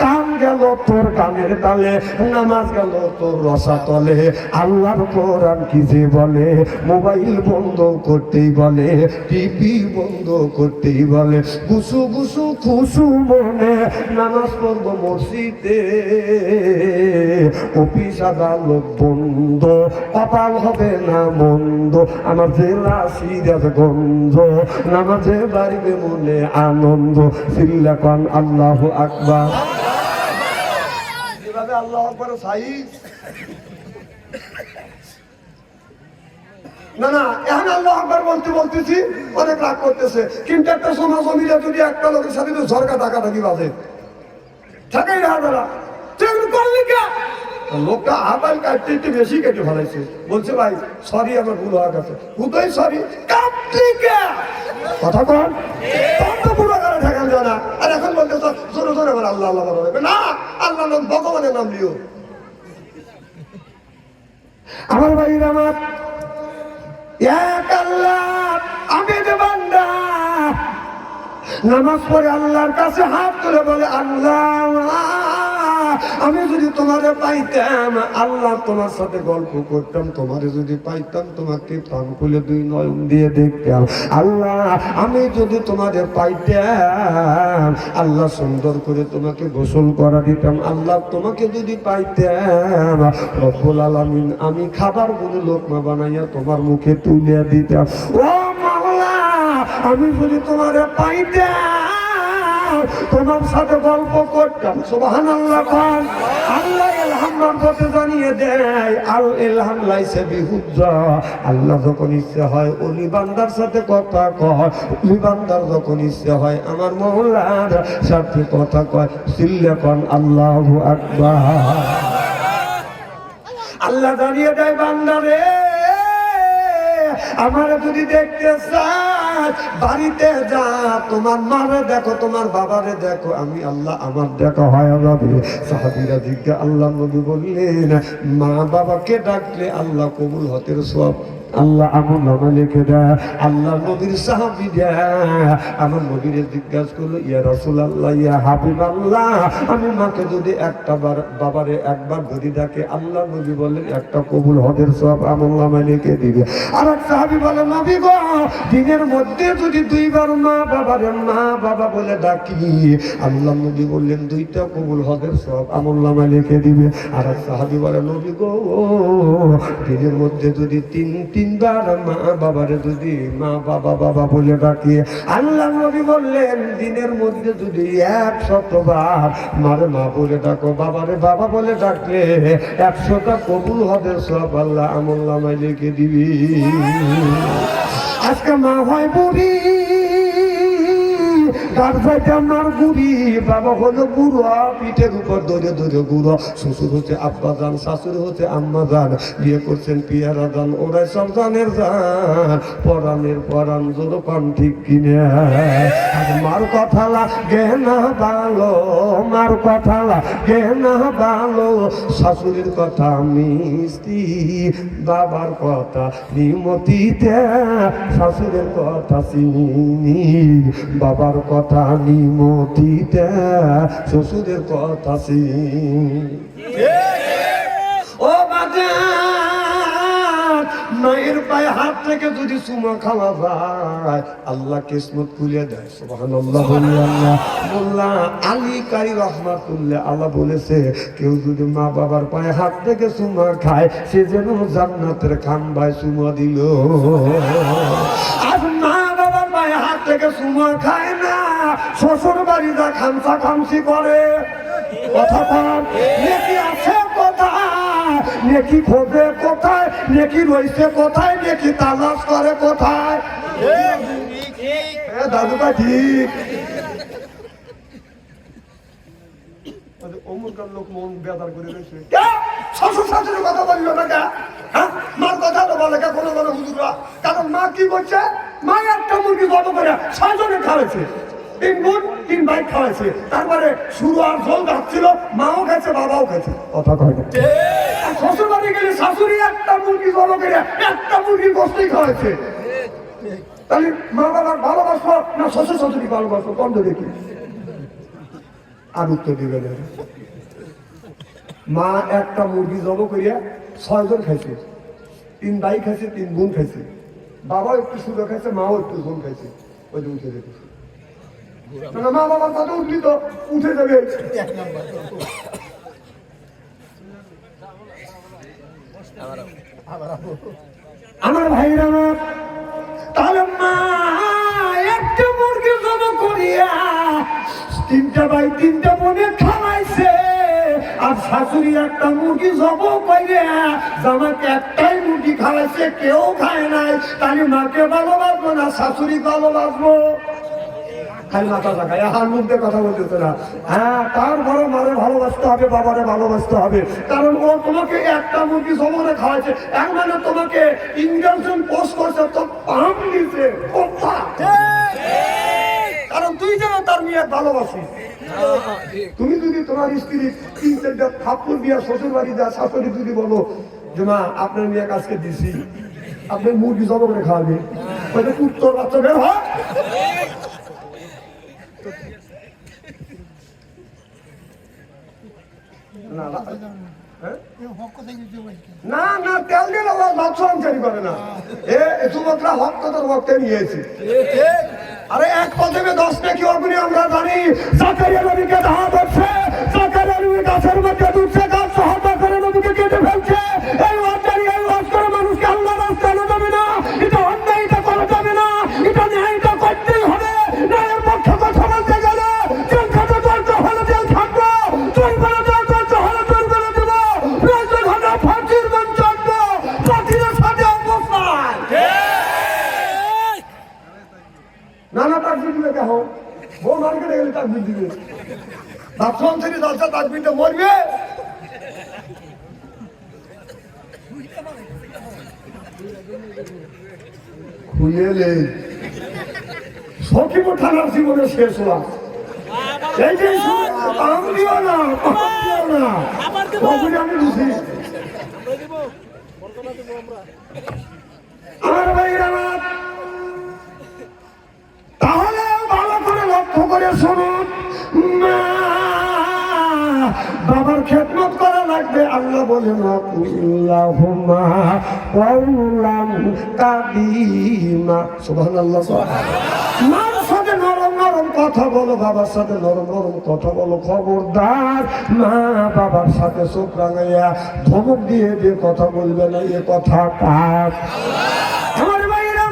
কান গেল তোর গানের তালে, নামাজ গেল তোর রসা তলে। আল্লাহর কোরআন কি যে বলে, মোবাইল বন্ধ করতেই বলে, টিভি বন্ধ করতেই বলে। গুসু গুসু খুশু মনে নামাজ পড়ব মসজিদে, অফিস আদালত বন্ধ, কপাল হবে না মন্দ, আমার জেলা সিরাজ গন্ধ, নামাজে বাড়িবে মনে আনন্দ। সিল্লাকান আল্লাহু আকবার। এভাবে আল্লাহু আকবার সাই না না, এখন আল্লাহু আকবার বলতেছি অনেক রাগ করতেছে। কিন্তু একটা সমাজ মিলে যদি একটা লোকের সাথে ঝরকা ডাকাডাকি বাজে, ঠাকাই রাখবে না, লোকটা আবার কাটতে একটু বেশি কেটে ফেলাইছে, বলছে ভাই সরি আমার ভুল হয়ে গেছে। হুদয় সরি কথা কন, তো পুরো গাড়ি ঠেকান যায় না। আর এখন বলতে জোরে জোরে আমার আল্লাহ আল্লাহ বলবে না, আল্লাহ নাম ভগবানের নাম লিও। আমার ভাইরা আমার, এক আল্লাহ আমি যে বান্দা, নামাজ পড়ে আল্লাহর কাছে হাত তুলে বলে আল্লাহ আমি যদি তোমারে পাইতাম, আল্লাহ তোমার সাথে গল্প করতাম, তোমারে যদি পাইতাম তোমাকে প্রাণ খুলে দুই নয়ন দিয়ে দেখতাম। আল্লাহ আমি যদি তোমারে পাইতাম, আল্লাহ সুন্দর করে তোমাকে গোসল করা দিতাম। আল্লাহ তোমাকে যদি পাইতাম, রব্বুল আলামিন আমি খাবার গুলো লোকমা বানাইয়া তোমার মুখে তুলে দিতাম। ও মাওলা আমি যদি তোমারে পাইতাম, তোমার সাথে গল্প করতাম। সুবহানাল্লাহ। আল্লাহ ইলহাম পথে জানিয়ে দেয়, আল ইলহাম লাইসা বিহুজ্জা। আল্লাহ যখন ইচ্ছে হয় ওলি বান্দার সাথে কথা কয়, ওলি বান্দার যখন ইচ্ছে হয় আমার মাওলার সাথে কথা কয়। সিল্লাকান আল্লাহু আকবার। আল্লাহ জানিয়ে দেয় বান্দারে আমার যদি দেখতে চাস বাড়িতে যা, তোমার মারে দেখো, তোমার বাবারে দেখো, আমি আল্লাহ আমার দেখা হয়ে যাবে। সাহাবীরা জিজ্ঞাসা, আল্লাহ নবী বললেন মা বাবাকে ডাকলে আল্লাহ কবুল হতের সব আল্লাহ আমল নামা লিখে দেয়। আল্লাহ নবীর সাহাবীরা আমার নবীরে জিজ্ঞাসা করলো, ইয়া রাসূলুল্লাহ ইয়া হাবিবাল্লাহ, আমি মাকে যদি একটা বার বাবারে একবার যদি ডাকে, আল্লাহ নবী বললেন একটা কবুল হদের সব আমল নামা লিখে দিবে। আর এক সাহাবী বলে নবী গো, দিনের মধ্যে যদি দুইবার মা বাবারে মা বাবা বলে ডাকি, আল্লাহ নবী বললেন দুইটা কবুল হদের সব আমল নামা লিখে দিবে। আর এক সাহাবী বলে নবী গো, দিনের মধ্যে যদি তিনবার মা বাবারে যদি মা বাবা বাবা বলে ডাকি, আল্লাহ নবী বললেন দিনের মধ্যে যদি 100 বার মারে মা বলে ডাকো, বাবারে বাবা বলে ডাকলে 100টা কবুল হবে সব আল্লাহ আমল নামায় লিখে দিবি। আজকে মা হয় বুড়ি, আমার গুড়ি, বাবা হলো বুড়ো, পিঠের উপর ধরে ধরে গুড়ো। শ্বশুর হচ্ছে আব্বা জান, শাশুড়ি হচ্ছে আম্মা জান, বিয়ে করছেন পিয়ারা জান, ওরাই সব জানের জান, পরাণের পরাণ জোর পান ঠিক কিনে। মার কথা লাগে না ভালো, মার কথা লাগে না ভালো, শাশুড়ির কথা মিষ্টি, বাবার কথা নিমতিতে, শাশুড়ির কথা চিনি, বাবার কথা নিমতিতে, শ্বশুরের কথা ও বাজার মায়ের পায়ে হাত থেকে যদি চুমা খাওয়া যায় আল্লাহ কিসমত খুলে দেয়। সুবহানাল্লাহ। মোল্লা আলী কারি রহমাতুল্লাহ আল্লাহ বলেছে কেউ যদি মা বাবার পায়ে হাত থেকে চুমা খায় সে যেন জান্নাতের খাম্বায় চুমা দিল। আর মা বাবার পায়ে হাত থেকে চুমা খায় না, শ্বশুর বাড়িটা খামসা খামসি করে। কথা বল, নেকি আছে কোথায়, নেকি খোঁজে কোথায়, নেকি রয়েছে কোথায়, নেকি তালাশ করে কোথায়? দাদুটা ঠিক। অমুকার লোক মন বেদার করে রয়েছে, শ্বশুর শাশুড়ির কথা বলল না কে? হ্যাঁ, মার কথা তো বলে কে কোনো কোনো হুজুররা? কারণ মা কি করছে, মা একটা মুরগি গত করে 6 জনে খাওয়াইছে, 3 বোন 3 ভাই খাওয়াইছে, তারপরে শুরু আর ঝোল যাচ্ছিল, মাও খাইছে বাবাও খাইছে। কথা কয় না? শ্বশুর বাড়ি গেলে শাশুড়ি একটা মুরগি গত করে একটা মুরগির গোস্তই খাওয়াইছে। তাহলে মা বাবার ভালোবাসো না শ্বশুর শাশুড়ি ভালোবাসো, বন্ধ দেখি। আর উত্তর দিবে না। মা একটা মুরগি জব করিয়া 6 জন খাইছে, 3 ভাই খাইছে, 3 বোন খাইছে, বাবাও একটু সুন্দর খাইছে, মাও একটু ঝোল খাইছে। ওই যে উঠে দেখেছে, মা বাবার কথা উঠলি তো উঠে যাবে। আমার ভাইরা, তাহলে মা একটা মুরগি জব করিয়া 3টা ভাই 3টা বোনে খাওয়াইছে, আর শাশুড়ি একটা মুরগি জব করে জামাকে একটাই মুরগি খাওয়াইছে, কেউ খায় নাই। তাহলে মাকে ভালোবাসবো না শাশুড়ি ভালোবাসবো? খালি মাথা থাকায় হার মুখে কথা বলতেছে না। হ্যাঁ, তার বড় মারে ভালোবাসতে হবে, বাবারে ভালোবাসতে হবে, কারণ ও তোমাকে একটা মুরগি জমনে খাওয়াইছে, এক মানে তোমাকে ইঞ্জেকশন পোস্ট করছে, তো পাম দিছে। কারণ তুই যেন তার মেয়ে ভালোবাসিস। তুমি যদি তোমার স্ত্রী 3-4টা থাপ্পড় দিয়া শ্বশুর বাড়ি যা, শাশুড়ি যদি বলো যে মা আপনার মেয়ে কাজকে দিছি, আপনার মুরগি জব করে খাওয়াবে, উত্তর বাচ্চা বের হয়। না না, তেল দিয়ে বাচ্চারি করে না, যুবকরা হক কথার বক্তে নিয়েছে। আরে এক পদে 10 নাকি অগ্নি আমরা জানি। জাকারিয়া নবীকে দাওয়া করছে, জাকারিয়া নবী গাছের মধ্যে দুধছে, গাছ সহায়তা করে নবীকে কেটে ফেলছে। এই ওয়াজদারি, এই ওয়াজ করে মানুষকে আল্লাহ রাস্তায় আনা যাবে না, এটা অন্যায়, এটা করা যাবে না, এটা ন্যায়, এটা করতেই হবে। ন্যায়ের পক্ষে কথা বলতে গেলে জেল খাতে চলতে হলে জেল থাকবো, চুরি করে চলতে হলে চুরি করে দেবো, প্রয়োজন হলে ফাঁসির মন চলবো, ফাঁসির সাথে অবস্থান। নানা তাকবির দিবে কেহ, বউ মার্কেটে গেলে তাকবির দিবে, বাথরুম থেকে দশটা তাকবিরটা মরবে। খুলে সকিব থানার জীবনে শেষ হলাম। এই যে আমি দিও না, আমি বুঝি। আমার ভাইরা, তাহলে ভালো করে লক্ষ্য করে শুনুন, বাবার খেদমত করা লাগবে। আল্লাহ বলেন আল্লাহুম্মা কওলান কাদিমা। সুবহানাল্লাহ। মার সাথে নরম নরম কথা বলো, বাবার সাথে নরম নরম কথা বলো। খবরদার মা বাবার সাথে চোখ রাঙাইয়া ধমক দিয়ে দিয়ে কথা বলবে না। এ কথা কার? আমার ভাইরা,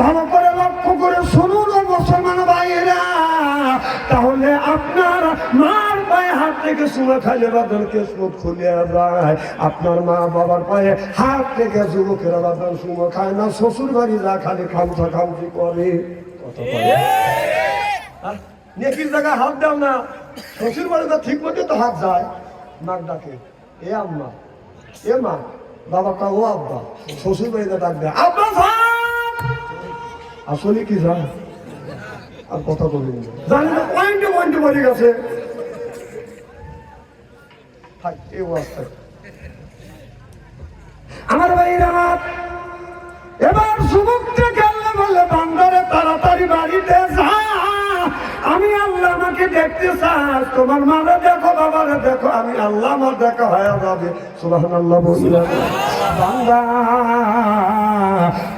ভালো করে লক্ষ্য করে শুনুন মুসলমান ভাইয়েরা। তাহলে আপনার মার পায়ে হাত থেকে চুমা খাইলে বাদল কেসমত খুলিয়া যায়। আপনার মা বাবার পায়ে হাত থেকে যুবকেরা বাদল চুমা খায় না, শ্বশুর বাড়ি যা খালি খামসা খামসি করে। নেকির জায়গায় হাত দাও না, শ্বশুর বাড়ি তো ঠিক মতো তো হাত যায়। মার ডাকে এ আম্মা, এ মা, বাবা কা ও আব্বা, শ্বশুর বাড়িতে ডাক দেয় আব্বা আসলে কি জান, আর কথা বলি জানি না, পয়েন্টে পয়েন্টে বলে গেছে। আমার ভাইরা, এবার যুবকটাকে আল্লাহ বললে বান্দারে তাড়াতাড়ি বাড়িতে যা, আমি আল্লাহ আমাকে দেখতে দেখতে চাস, তোমার মারে দেখো, বাবারে দেখো, আমি আল্লাহ আমার দেখা হয়ে যাবে। সুবহানাল্লাহ বললাম। বান্দা,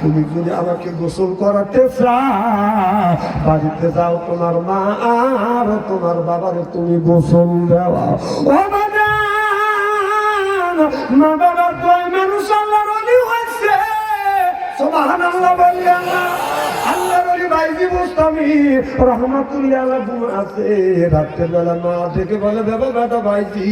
তুমি যদি আমাকে গোসল করাতে চাও, বাড়িতে যাও, তোমার মা আর তোমার বাবারে তুমি গোসল দেওয়া। ও বাজান, মা বাবার দোয়ায় মানুষ আল্লাহর ওলি হয়েছে। সুবহানাল্লাহ বললেন না? আল্লাহর ওলি ভাইজি বুস্তামি রহমাতুল্লাহ আলাইহি ঘুম আছে, রাতের বেলা মা থেকে বলে, বাবা বেটা ভাইজি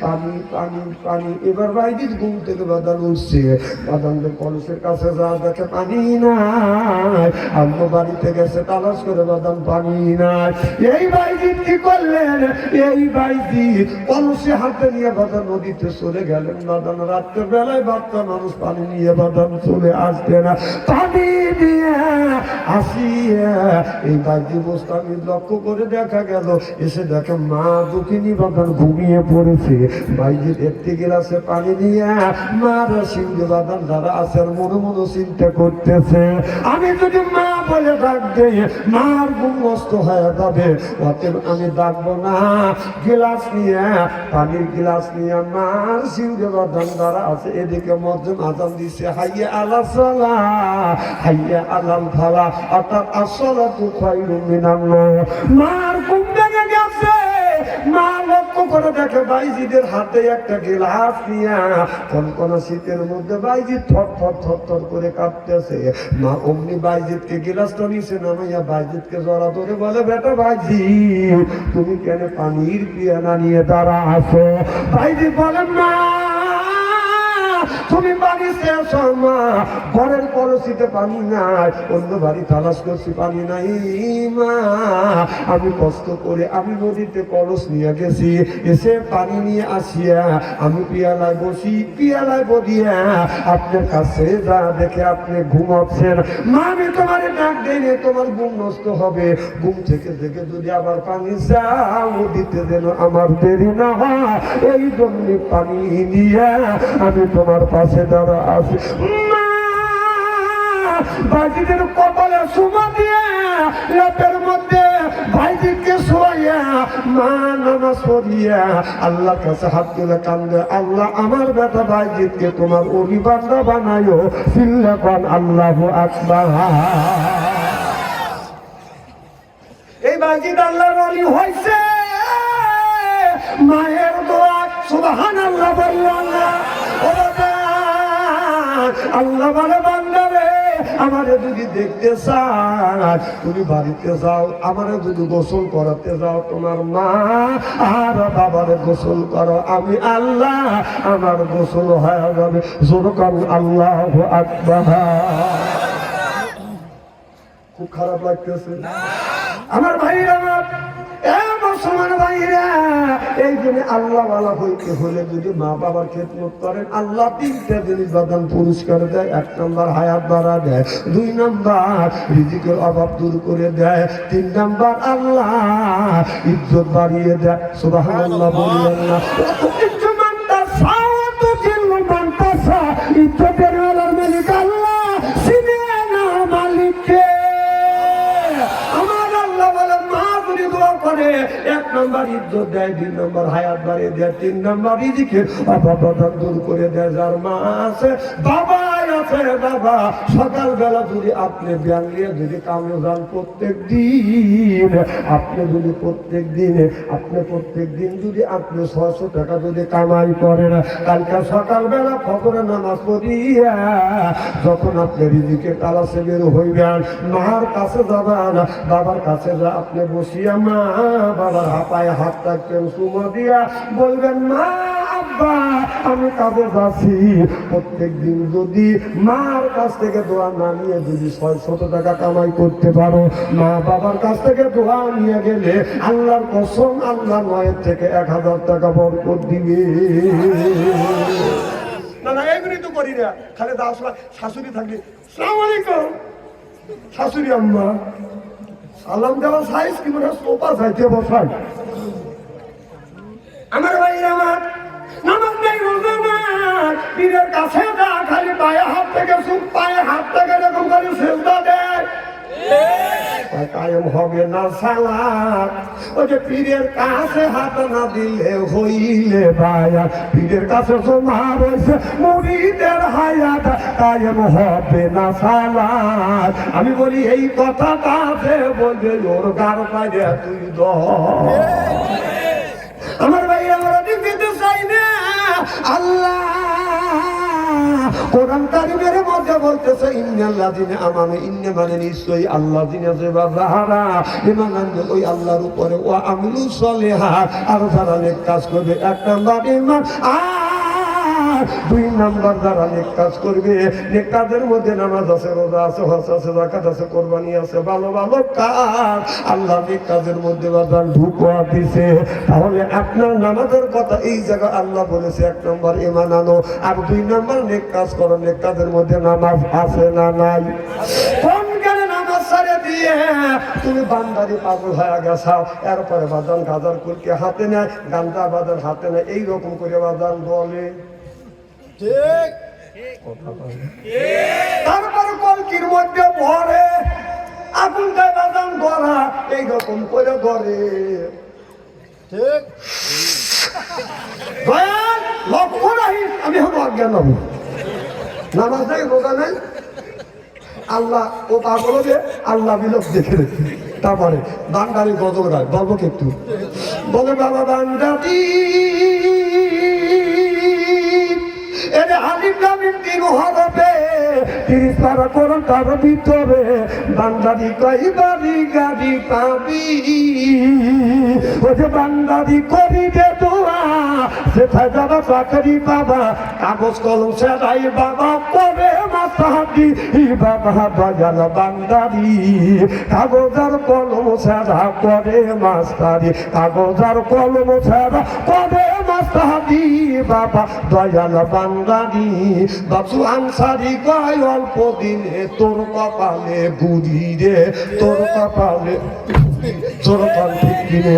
পানি পানি পানি। এবার ভাইজি ঘুম থেকে বাদান উঠছে, বাদানদের কলসের কাছে যা দেখে পানি নাই। আম্মু বাড়িতে গেছে, তালাশ করে বাদান পানি নাই। এই ভাইজি কি করলেন? এই ভাইজি কলসে হাতে নিয়ে বাদান নদীতে চলে গেলেন। বাদান রাতের বেলায় বাচ্চা মানুষ পানি নিয়ে বাদান চলে আসবে না, পানি দিয়ে আসিয়া এই বাইজি বস্তামি লক্ষ্য করে দেখা গেল, এসে দেখে মা দুঃখিনী বাদান ঘুমিয়ে পড়েছে। বাইজি একটি গিলাসে পানি নিয়ে মার সিংহে বাদান যারা আছে মনে মনে চিন্তা করতেছে, আমি যদি মা বলে ডাক দেই মার ঘুম নষ্ট হয়ে যাবে, অতএব আমি ডাকবো না। গিলাস নিয়ে, পানির গিলাস নিয়ে মার সিংহে বাদান যারা আছে এদিকে মধ্যম আজান দিছে, হাইয়া আলা সালাহ হাইয়া আলাল ফালাহ, অর্থাৎ আসসালাতু খায়রুম মিনান নাওম। মার ঘুম ভেঙে গেছে। মা লক্ষ্য করে দেখে বাইজিদের হাতে একটা গিলাস নিয়ে, কনকনা শীতের মধ্যে বাইজি থর থর থর থর করে কাঁপতেছে। মা অমনি বাইজিদকে গিলাসটা নিচে নামাইয়া বাইজিদকে জড়া ধরে বলে, বেটা বাইজি তুমি কেন পানির পিয়ানা নিয়ে দাঁড়া আছো? বাইজি বলে, মা তুমি বাড়ি শেষ, মা ঘরের কলসিতে পানি নাই, অন্য বাড়ি তালাশ করছি পানি নাই। মা আমি কষ্ট করে আমি নদীতে কলস নিয়ে গেছি, এসে পানি নিয়ে আসিয়া আমি পিয়ালায় বসি, পিয়ালায় বদিয়া আপনার কাছে যা দেখে আপনি ঘুমাচ্ছেন। মা আমি তোমার ডাক দেয়নি, তোমার ঘুম নষ্ট হবে। ঘুম থেকে দেখে যদি আবার পানি যাও দিতে যেন আমার দেরি না হয়, এই জন্য পানি দিয়ে আমি তোমার পাশে দাঁড়া আছি। ভাইজিদের কপালে সুমা দিয়ে রাতের মধ্যে ভাইজিকে শোয়াইয়া মা নামাজ পড়িয়া আল্লাহর কাছে হাত তুলে কান্দে, আল্লাহ আমার বেটা ভাইজিদকে তোমার ওলি বান্দা বানায়ো। সিল্লাকান আল্লাহু আকবার। এই ভাইজিদ আল্লাহর ওলি হইছে মায়ের দোয়া। সুবহানাল্লাহ বললাম না? আল্লাহ বলে, বান্দারে আমারে যদি দেখতে চাও, তুমি বাড়িতে যাও, আমারে যদি গোসল করাতে যাও, তোমার মা আর বাবারে গোসল করো, আমি আল্লাহ আমার গোসল হয়ে যাবে। জোরকান আল্লাহু আকবার। খুব খারাপ লাগতেছে আমার ভাইরা, মুসলমান ভাইরা। এই জন্য আল্লাহ ওয়ালা হইতে হলে যদি মা বাবার খেদমত করেন, আল্লাহ তিনটা জিনিস বাদান পুরস্কার দেয়। 1 নম্বর হায়াত বাড়া দেয়, 2 নম্বর রিজিকের অভাব দূর করে দেয়, 3 নম্বর আল্লাহ ইজ্জত বাড়িয়ে দেয়। সুবহানাল্লাহ বললেন না? ইজ্জতের মালিক আল্লাহ, চিনে না মালিককে। আমার আল্লাহ বলে, মা যদি দোয়া করে 1 নম্বর ইজ্জত দেয়, 2 নম্বর হায়াত বাড়িয়ে দেয়, 3 নম্বর রিজিকের অভাব দূর করে দেয়। যার মা আছে, বাবা আছে, বাবা সকালবেলা যদি আপনি ব্যায়াম নিয়ে যদি কামে যান, প্রত্যেক দিন আপনি যদি প্রত্যেক দিন যদি আপনি 600 টাকা যদি কামাই করেন, কালকে সকালবেলা ফজরের নামাজ পড়িয়া যখন আপনি রিজিকে তালাশে বের হইবেন, মার কাছে যাবেন, বাবার কাছে যা আপনি বসিয়া মা বাবার হাতায় হাত রাখবেন, চুমা দিয়া বলবেন, মা আব্বা আমি কাজে যাচ্ছি। প্রত্যেক দিন যদি মার কাছ থেকে দোয়া না নিয়ে যদি 600 টাকা কামাই করতে পারো, মা বাবার কাছ থেকে দোয়া নিয়ে গেলে আল্লাহর কসম আল্লাহ 9 থেকে 1000 টাকা বরকত দিবে। না না এগুলি তো করি না, খালি দাস শাশুড়ি থাকলে আসসালামু আলাইকুম, শাশুড়ি আম্মা সালাম দেওয়া সাইজ কি মনে সোফা চাইতে বসাই। আমার ভাইরা, আমার নামাজ নেই, রোজা নাই, পীরের কাছে যা খালি পায়ে হাত থেকে এরকম করে সেজদা দেয়। কায়েম হবে না সালাত। ওই যে পীরের কাছে হাত না দিলে হইলে বায়াত, পীরের কাছে জমা রয়েছে মুরিদের হায়াত, কায়েম হবে না সালাত। আমি বলি এই কথা কাছে বলবে ওর গার পাইরে তুই আমার ভাই আমরা দিতে চাই না। আল্লাহ কোরআন কারীমের মধ্যে বলতেছে ইন্নাল্লাযিনা আমানু, ইন্না মানে নিশ্চয়ই আল্লাযিনা যারা ঈমান আনবে ওই আল্লাহর উপরে, ওয়া আমিলু সলিহাত আর যারা নেক কাজ করবে। এক নাম্বার ঈমান, আর দুই নাম্বার যারা নেক কাজ করবে। নেক কাজের মধ্যে নামাজ আছে, রোজা আছে, হজ আছে, যাকাত আছে, কোরবানি আছে, ভালো ভালো কাজ। আল্লাহ নেক কাজের মধ্যে বাজার ঢুকোয়া দিছে। তাহলে আপনার নামাজের কথা এই জায়গা আল্লাহ বলেছে এক নম্বর ঈমান আনো, আর দুই নম্বর নেক কাজ করো। নেক কাজের মধ্যে নামাজ আছে না নাই? কোন কারণে নামাজ ছেড়ে দিয়ে তুমি বান্দারি পাগল হয়ে গেছাও? এরপরে বাজান গাজার কুলকে হাতে নেয়, গান্দা বাজার হাতে নেয়, এইরকম করে বাজান বলে। ঠিক তারপরে কলকির মধ্যে ভরে আগুনটা বাজান ধরা, এইরকম করে ধরে। ঠিক ভয়ান লক্ষ্য নাই, আমি হবো অজ্ঞান হব। নামাজ নাই, রোজা নাই, আল্লাহ ও পাগল যে আল্লাহ বিলোপ দেখে রেখে। তারপরে বান্দারি গজল গায়, বলবো কি একটু? বলে বাবা বান্দারি এরে আলিফ লাম মিম তিন হরফে 30 পারা কোরআন তার ভিতরে। বান্দারি কইবারি গাড়ি পাবি, ও যে বান্দারি করি দে দোয়া সেথায় যাবা চাকরি বাবা। কাগজ কলম সেরাই বাবা পরে মাতাহাতি বাবা দয়াল বান্দারি। কাগজ আর কলম সেরা করে মাস্তারি, কাগজ আর কলম সেরা করে মাস্তাহাতি বাবা দয়াল বান্দারি। বাবু আনসারি কয় অল্প দিনে তোর কপালে বুড়ি রে, তোর কপালে তোর ঠিক দিনে।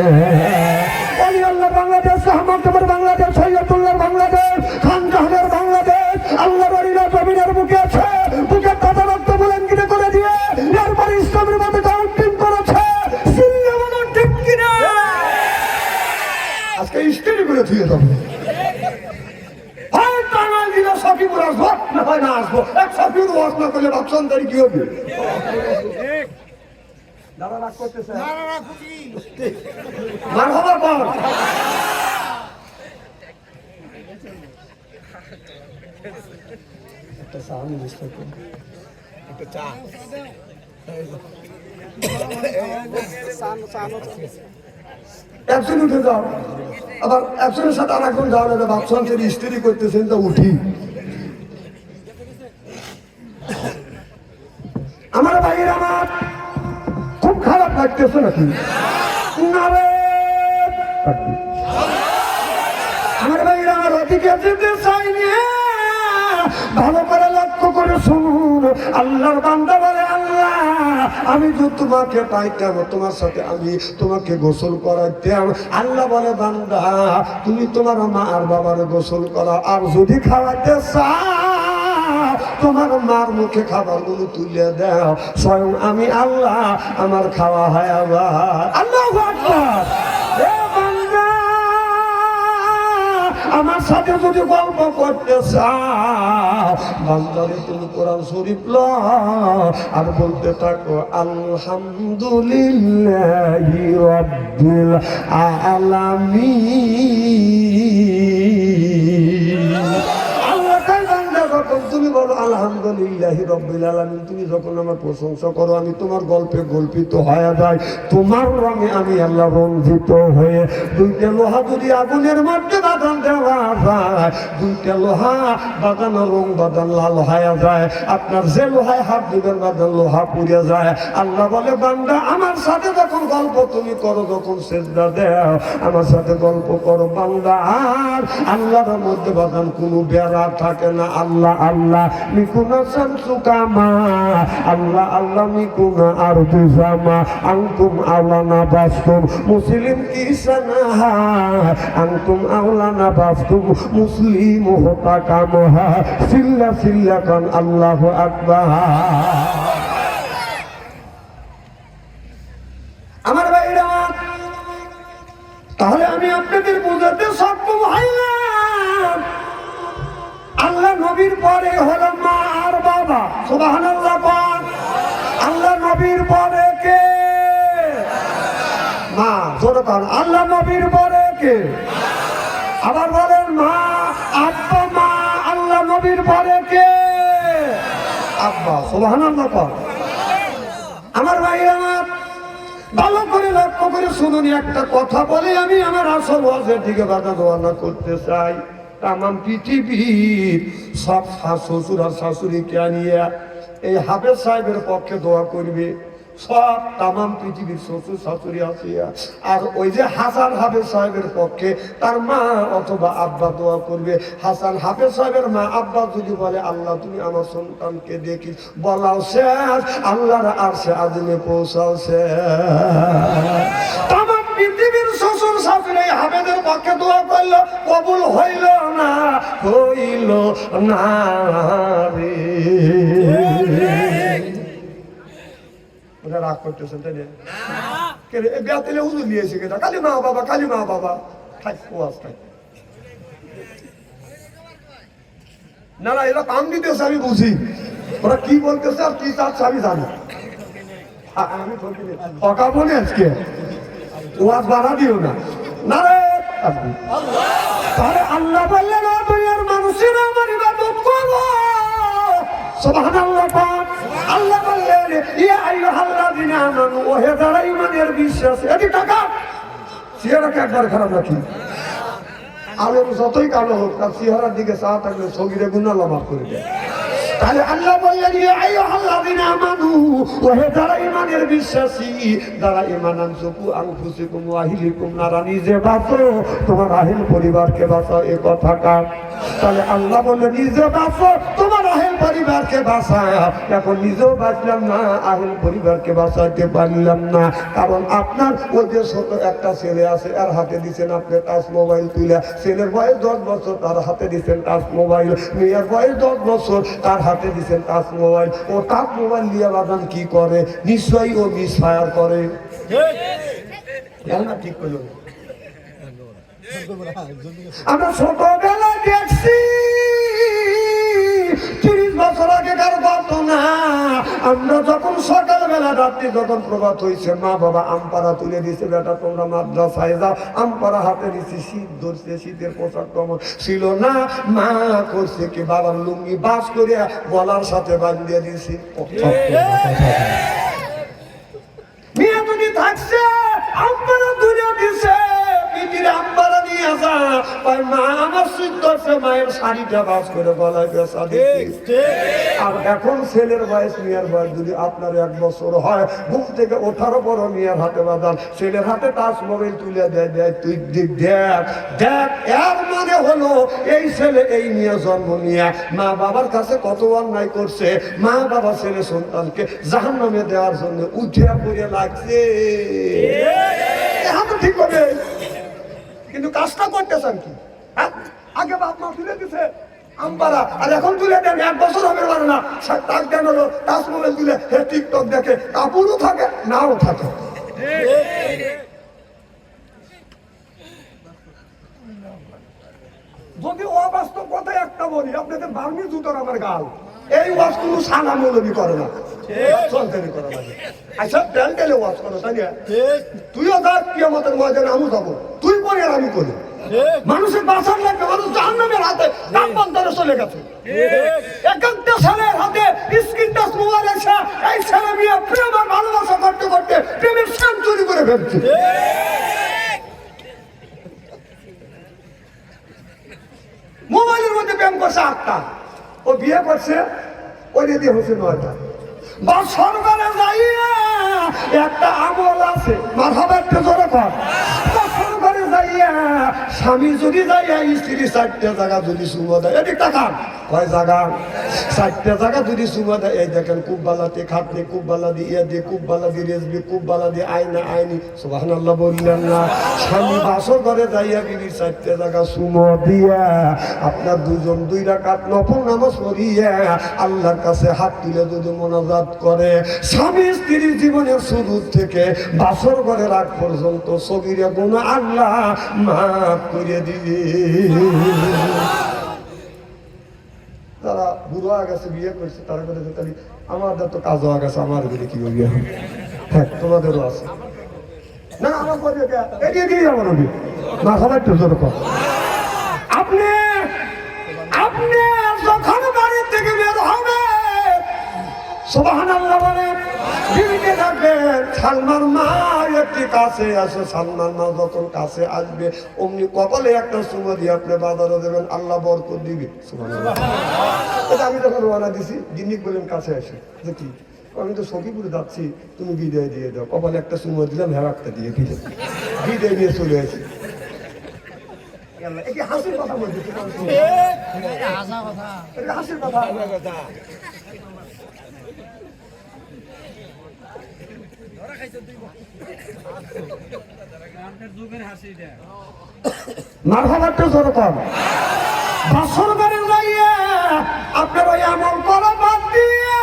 আল্লাহ বাংলাদেশ, আহমদ বাংলাদেশ, সৈয়দুল্লাহ বাংলাদেশ, খান জাহানের বাংলাদেশ, আল্লাহ বাড়িরা জমিনের বুকে আছে, বুকে তাজা রক্ত বলেন কিনে করে দিয়ে এরপর ইসলামের মধ্যে কাউন্টিং করেছে। ঠিক কিনা? আজকে স্টেডি করে থুয়ে যাবো। সফিপুর আসবো না হয় না আসবো, এক সফিপুর ওয়াজ না করলে বাপসান্দারি কি হবে? দাদা রাগ করতেছে মার হবার পর একটা চা আমি বুঝতে পারি, একটা চা অ্যাবসেন্ট উঠে যাও, আবার অ্যাবসেন্টের সাথে আর একজন যাওয়া যাবে। বাপসান সে স্ত্রী করতেছেন তা উঠি। আমার ভাইয়ের আমার খুব খারাপ লাগতেছে নাকি? আমার ভাইয়ের আমার ওদিকে যেতে চাইনি। ভালো করে লক্ষ্য করে শুনুন, আল্লাহর বান্দা বলে আল্লাহ আমি যদি তোমাকে পাইতাম, তোমার সাথে আমি তোমাকে গোসল করাইতাম। আল্লাহ বলে বান্দা তুমি তোমার মা আর বাবার গোসল করা, আর যদি খাওয়াইতে চাও তোমার মার মুখে খাবার গুলো তুলে দাও, স্বয়ং আমি আল্লাহ আমার খাওয়া হয় আবার। আল্লাহু আকবার। আমার সাথে যদি গল্প করতে চাও বান্দারে তুমি কোরআন শরীফ লও আর বলতে থাকো আলহামদুলিল্লাহি রাব্বিল আলামিন। তুমি বলো আলহামদুলিল্লাহি রাব্বিল আলামিন, তুমি যখন আমার প্রশংসা করো আমি তোমার গল্পে গল্পিত হয়ে যাই, তোমার রঙে আমি আল্লাহ রঞ্জিত হয়ে। দুইটা লোহা যদি আগুনের মধ্যে বাঁধান দেওয়া যায়, দুইটা লোহা বাঁধানো রং বাঁধান লাল হয়ে যায়, আপনার যে লোহায় হাত দিবেন বাঁধান লোহা পুড়ে যায়। আল্লাহ বলে বান্দা আমার সাথে যখন গল্প তুমি করো, যখন সেজদা দেও আমার সাথে গল্প করো বান্দা, আর আল্লাহর মধ্যে বাঁধান কোনো বেড়া থাকে না। আল্লাহ আল্লাহ মিকুনা শামসুকামা, আল্লাহ আল্লাহ মিকুনা আর দুজামা, আনতুম আওলানা বাস্তুম মুসলিম কিসানা, আনতুম আওলানা বাস্তুম মুসলিম হতাকামহা, সিল্লা সিল্লা কান আল্লাহু আকবার। সুবহানাল্লাহ পাক। আল্লাহ নবীর পরে কে? মা। জোরে কান আল্লাহ নবীর পরে কে? আবার বলেন মা, আব্বা। মা আল্লাহ নবীর পরে কে? আব্বা। সুবহানাল্লাহ পাক। আমার ভাই আমার ভালো করে লক্ষ্য করে শুনুন, একটা কথা বলে আমি আমার আসল ওয়াজের দিকে বাধা দেওয়া না করতে চাই। তাম পৃথিবীর সব শ্বশুর আর শাশুড়িকে আনিয়া এই হাফেজ সাহেবের পক্ষে দোয়া করবে। সব তাম পৃথিবীর শ্বশুর শাশুড়ি আসিয়া আর ওই যে হাসান হাফেজ সাহেবের পক্ষে তার মা অথবা আব্বা দোয়া করবে। হাসান হাফেজ সাহেবের মা আব্বা যদি বলে আল্লাহ তুমি আমার সন্তানকে দেখিস, বলাও শেষ, আল্লাহর আরশে আযমে পৌঁছাও শেষ। তাম পৃথিবীর শ্বশুর শাশুড়ি হাফেজের পক্ষে দোয়া করলো, কবুল হইল না, হইল না রে। রাগ করতেছেন তাই না? বেয়াতিলে হুজুর নিয়েছে কেটা খালি মা বাবা, খালি মা বাবা। না না, এরা কাম দিতেছে আমি বুঝি, ওরা কি বলতেছে আর কি চাচ্ছে আমি জানি। আমি ঠকাবো না আজকে, ওয়াজ বাড়া দিও না। না রে তাহলে আল্লাহ বললেন দুনিয়ার মানুষেরা আমার ইবাদত করো। সুবহানাল্লাহ পাক। আল্লাহ বললেন ইয়া আইয়ুহাল্লাযিনা আমানু, ওহে যারা ঈমানের বিশ্বাস। এটি টাকা চেহারাকে একবার খারাপ রাখি। আলেম যতই কালো হোক তার চেহারার দিকে চা থাকলে সগীরে গুনাহ মাফ করে দেয়। তাহলে আল্লাহ বললেন ইয়া আইয়ুহাল্লাযিনা আমানু, ওহে যারা ঈমানের বিশ্বাসী, যারা ঈমান আনছো আনফুসিকুম ওয়া আহলিকুম নারা, নিজে বাঁচো তোমার আহল পরিবারকে বাঁচাও। এ কথা কার? তাহলে আল্লাহ বললেন নিজে বাঁচো তোমার আহল পরিবারকে বাঁচাও। এখন নিজেও বাঁচলাম না, আহল পরিবারকে বাঁচাইতে পারলাম না, কারণ আপনার ওই যে ছোট একটা ছেলে আছে এর হাতে দিচ্ছেন আপনি টাচ মোবাইল তুলে। ছেলের বয়স 10 বছর, তার হাতে দিচ্ছেন টাচ মোবাইল। মেয়ের বয়স 10 বছর, তার হাতে দিচ্ছেন টাচ মোবাইল। ও টাচ মোবাইল দিয়ে বাজান কি করে? নিশ্চয়ই ও মিসফায়ার করে। ঠিক করলো। আমরা ছোটবেলায় দেখছি 30 বছর আগেকার ঘটনা। আমরা যখন সকালবেলা রাত্রি যখন প্রভাত হয়েছে, মা বাবা আমপারা তুলে দিয়েছে, বেটা তোমরা মাদ্রাসায় যাও। আমপারা হাতে দিচ্ছে, শীত ধরছে, শীতের পোশাক কমন ছিল না। মা করছে কি, বাবার লুঙ্গি বাস করে গলার সাথে বাঁধিয়ে দিয়েছে। মেয়ে যদি থাকছে আমপারা তুলে দিছে, আমপারা নিয়ে আসা মা আমার শীত ধরছে, মায়ের শাড়িটা বাস করে গলায় বেসা দিচ্ছে। আর এখন ছেলের বয়স, মেয়ের বয়স যদি আপনার 1 বছর হয়, ঘুম থেকে ওঠার পর মেয়ের হাতে বাঁধান, ছেলের হাতে টাচ মোবাইল তুলে দেয়। তুই দেখ দেখ, এর মানে হলো এই ছেলে এই মেয়ে জন্ম নিয়ে মা বাবার কাছে কত অন্যায় করছে। মা বাবা ছেলে সন্তানকে জাহান্নামে দেওয়ার জন্য উঠে পড়ে লাগছে। ঠিক হবে, কিন্তু কাজটা করতেছেন কি? আগে বাপ মা তুলে দিছে আমপারা, আর এখন তুলে দেন 1 বছর হবে পারে না। তার কেন হলো টাচ মোবাইল তুলে টিকটক দেখে, কাপড়ও থাকে নাও থাকে। যদি অবাস্তব কথা একটা বলি, আপনাদের বার্মি জুতোর আমার গাল, এই ওয়াজ কোনো সালা মৌলবি করে না, চলতেনি করে না। আচ্ছা তেল তেলে ওয়াজ করো তাই না? তুইও যাক কিয়ামতের ময়দানে আমি যাবো, তুই পরে আর আমি করি। মানুষের বাঁচার লাগবে, মানুষ জাহান্নামের হাতে নাম বন্ধরে চলে গেছে। একান্ত ছেলের হাতে স্ক্রিন টাচ মোবাইল আছে, এই ছেলে মেয়ে প্রেম আর ভালোবাসা করতে করতে প্রেমের সেঞ্চুরি করে ফেলছে। মোবাইলের মধ্যে প্রেম করছে 8টা, ও বিয়ে করছে ওই দিয়ে হচ্ছে 9টা। বা সরকারে যাইয়া একটা আমল আছে, মাথাবার জোরে কর। সরকারে যাইয়া স্বামী যদি যাইয়া স্ত্রী 4টে জায়গা যদি সুমা দেয়, এদিক টাকান কয় জায়গা 4টে জায়গা যদি সুমা দেয়, এই দেখেন কুব্বালাতে খাটনি, কুব্বালা দিয়ে দিয়ে, কুব্বালা দিয়ে রেজবি, কুব্বালা দিয়ে আয়না আইনি। সুবহানাল্লাহ বললেন না? স্বামী বাসর ঘরে যাইয়া বিবি 4টে জায়গা সুমা দিয়া আপনার 2 রাকাত নফল নামাজ পড়িয়া আল্লাহর কাছে হাত তুলে যদি মোনাজাত করে, স্বামী স্ত্রীর জীবনের শুরু থেকে বাসর ঘরের আগ পর্যন্ত সগীরা গুনাহ আল্লাহ মাফ করে দিবে। তারা বুড়ো দোয়া গেছে বিয়ে করছে তারা করে তাহলে আমাদের তো কাজ হওয়া গেছে আমার বিয়ে কি বিয়ে হবে হ্যাঁ তোমাদেরও আছে না আমার পরে এগিয়ে দিয়ে যাবো নবী না সবাই তো জোর কর আপনি আপনি যখন বাড়ি থেকে বের হবে সুবহানাল্লাহ বলে বিবিকে ডাকবেন সালমান মা একটি কাছে আসে সালমান মা যখন কাছে আসবে অমনি কপালে একটা চুমো দিয়ে আপনি বাজারে দেবেন আল্লাহ বরকত দিবে সুবহানাল্লাহ এটা আমি যখন রওনা দিছি গিন্নিক বলেন কাছে আসে যে কি আমি তো সখীপুরে যাচ্ছি তুমি বিদায় দিয়ে দাও কপালে একটা চুমো দিলাম হ্যাঁ একটা দিয়ে বিদায় নিয়ে চলে আসি হাসির কথা বলছি হাসির কথা মারহাবাটা যেরকম বাসর বাড়ি যাইয়া আপনার ওই আমল করা বাদ দিয়ে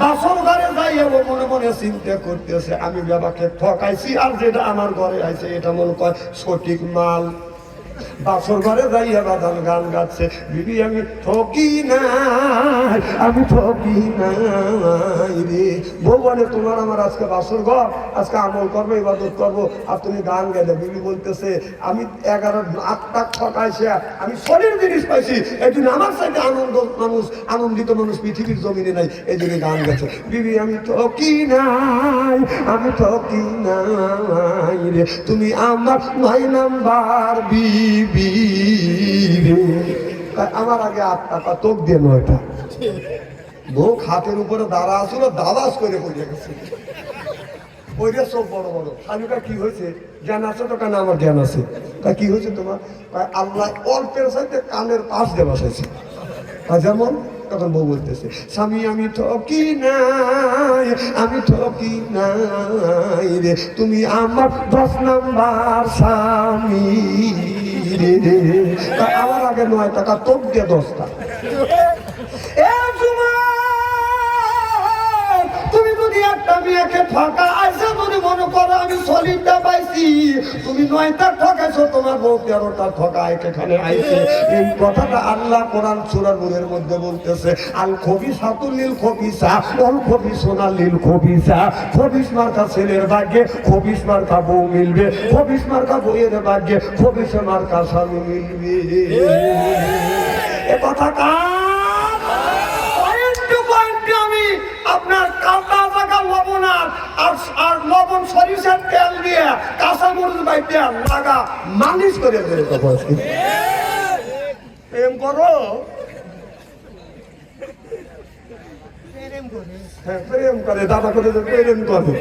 বাসর ঘরে যাইয়া ও মনে মনে চিন্তা করতেছে আমি বাবাকে ঠকাইছি আর যেটা আমার ঘরে আইছে এটা মনে কর সঠিক মাল বাসর ঘরে যাইয়া বাদান গান গাচ্ছে বিবি আমি ঠকি নাই আমি ঠকি নাই রে বউ বলে তোমার আমার আজকে বাসর ঘর আজকে আমল করবো ইবাদত করবো আর তুমি গান গেলে বিবি বলতেছে আমি 11 ঠকাইছে আমি শরীর জিনিস পাইছি একদিন আমার সাথে আনন্দিত মানুষ পৃথিবীর জমিনে নাই এই জন্য গান গেছে বিবি আমি ঠকি নাই আমি ঠকি নাই রে তুমি আমার 9 নাম্বার বিবি রে আমার আগে 8 টাকা তোক দিয়ে 9টা মুখ হাতের উপরে দাঁড়া আসলো দাবাস করে পড়ে গেছে ওইটা সব বড় বড় স্বামীটা কি হয়েছে জ্ঞান আছে তো কেন আমার জ্ঞান আছে তা কি হয়েছে তোমার আল্লাহ অল্পের সাথে কানের পাশ দিয়ে বসাইছে যেমন তখন বউ বলতেছে স্বামী আমি ঠকি নাই আমি ঠকি নাই রে তুমি আমার 10 নাম্বার স্বামী রে আমার আগে 9 টাকা তোক দিয়ে 10টা তুমি যদি একটা মেয়েকে ঠকা আইসে যদি মনে করো আমি সলিডটা পাইছি তুমি 9টা ঠকাইছো তোমার বউ 13টা ঠকা এখানে আইছে এই কথাটা আল্লাহ কোরআন সূরা নূরের মধ্যে বলতেছে আল খবিসাতুল লিল খবিসা ওয়াল খবিসুনা লিল খবিসা খবিস মার্কা ছেলের ভাগ্যে খবিস মার্কা বউ মিলবে খবিস মার্কা বউয়ের ভাগ্যে খবিস মার্কা স্বামী মিলবে এ কথা আপনার কাঁচা জায়গা লবণ আর লবণ সরিষার তেল দিয়ে কাঁচা মরিচ বাইতে লাগা মালিশ করে প্রেম করো হ্যাঁ প্রেম করে দাদা করে প্রেম করে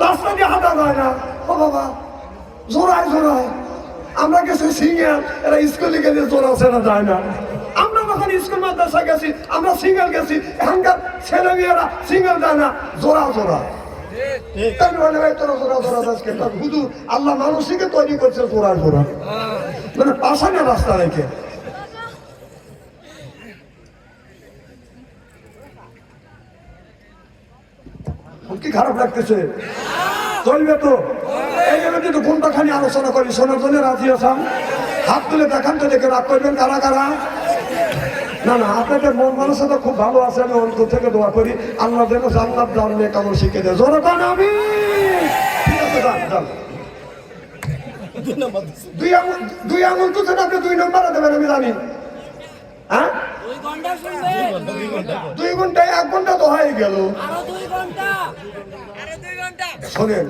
রাস্তা দিয়ে হাঁটা যায় না ও বাবা জোড়ায় জোড়ায় আমরা গেছি সিঙ্গেল এরা স্কুলে গেলে জোড়া ছেড়া যায় না আমরা যখন স্কুল মাদ্রাসা গেছি আমরা সিঙ্গেল গেছি এখানকার ছেলে মেয়েরা সিঙ্গেল যায় না জোড়া জোড়া হুজুর আল্লাহ মানুষকে তৈরি করছে জোড়া জোড়া মানে পাশানে রাস্তা রেখে কি খারাপ লাগতেছে চলবে তো এই জন্য কিন্তু কোনটাখানি আলোচনা করি শোনার জন্য রাজি আসাম হাত তুলে দেখান তো দেখে রাগ করবেন কারা কারা না না আপনাদের মন মানুষটা খুব ভালো আছে আমি অন্তর থেকে দোয়া করি আল্লাহ যেন জান্নাত জানলে কেমন শিখে দেয় জোরে কান আমি ঠিক আছে যান দুই আঙুল তো আপনি 2 নম্বরে দেবেন আমি জানি হ্যাঁ 2 ঘন্টা 1 ঘন্টা তো হয়ে গেল শোনেন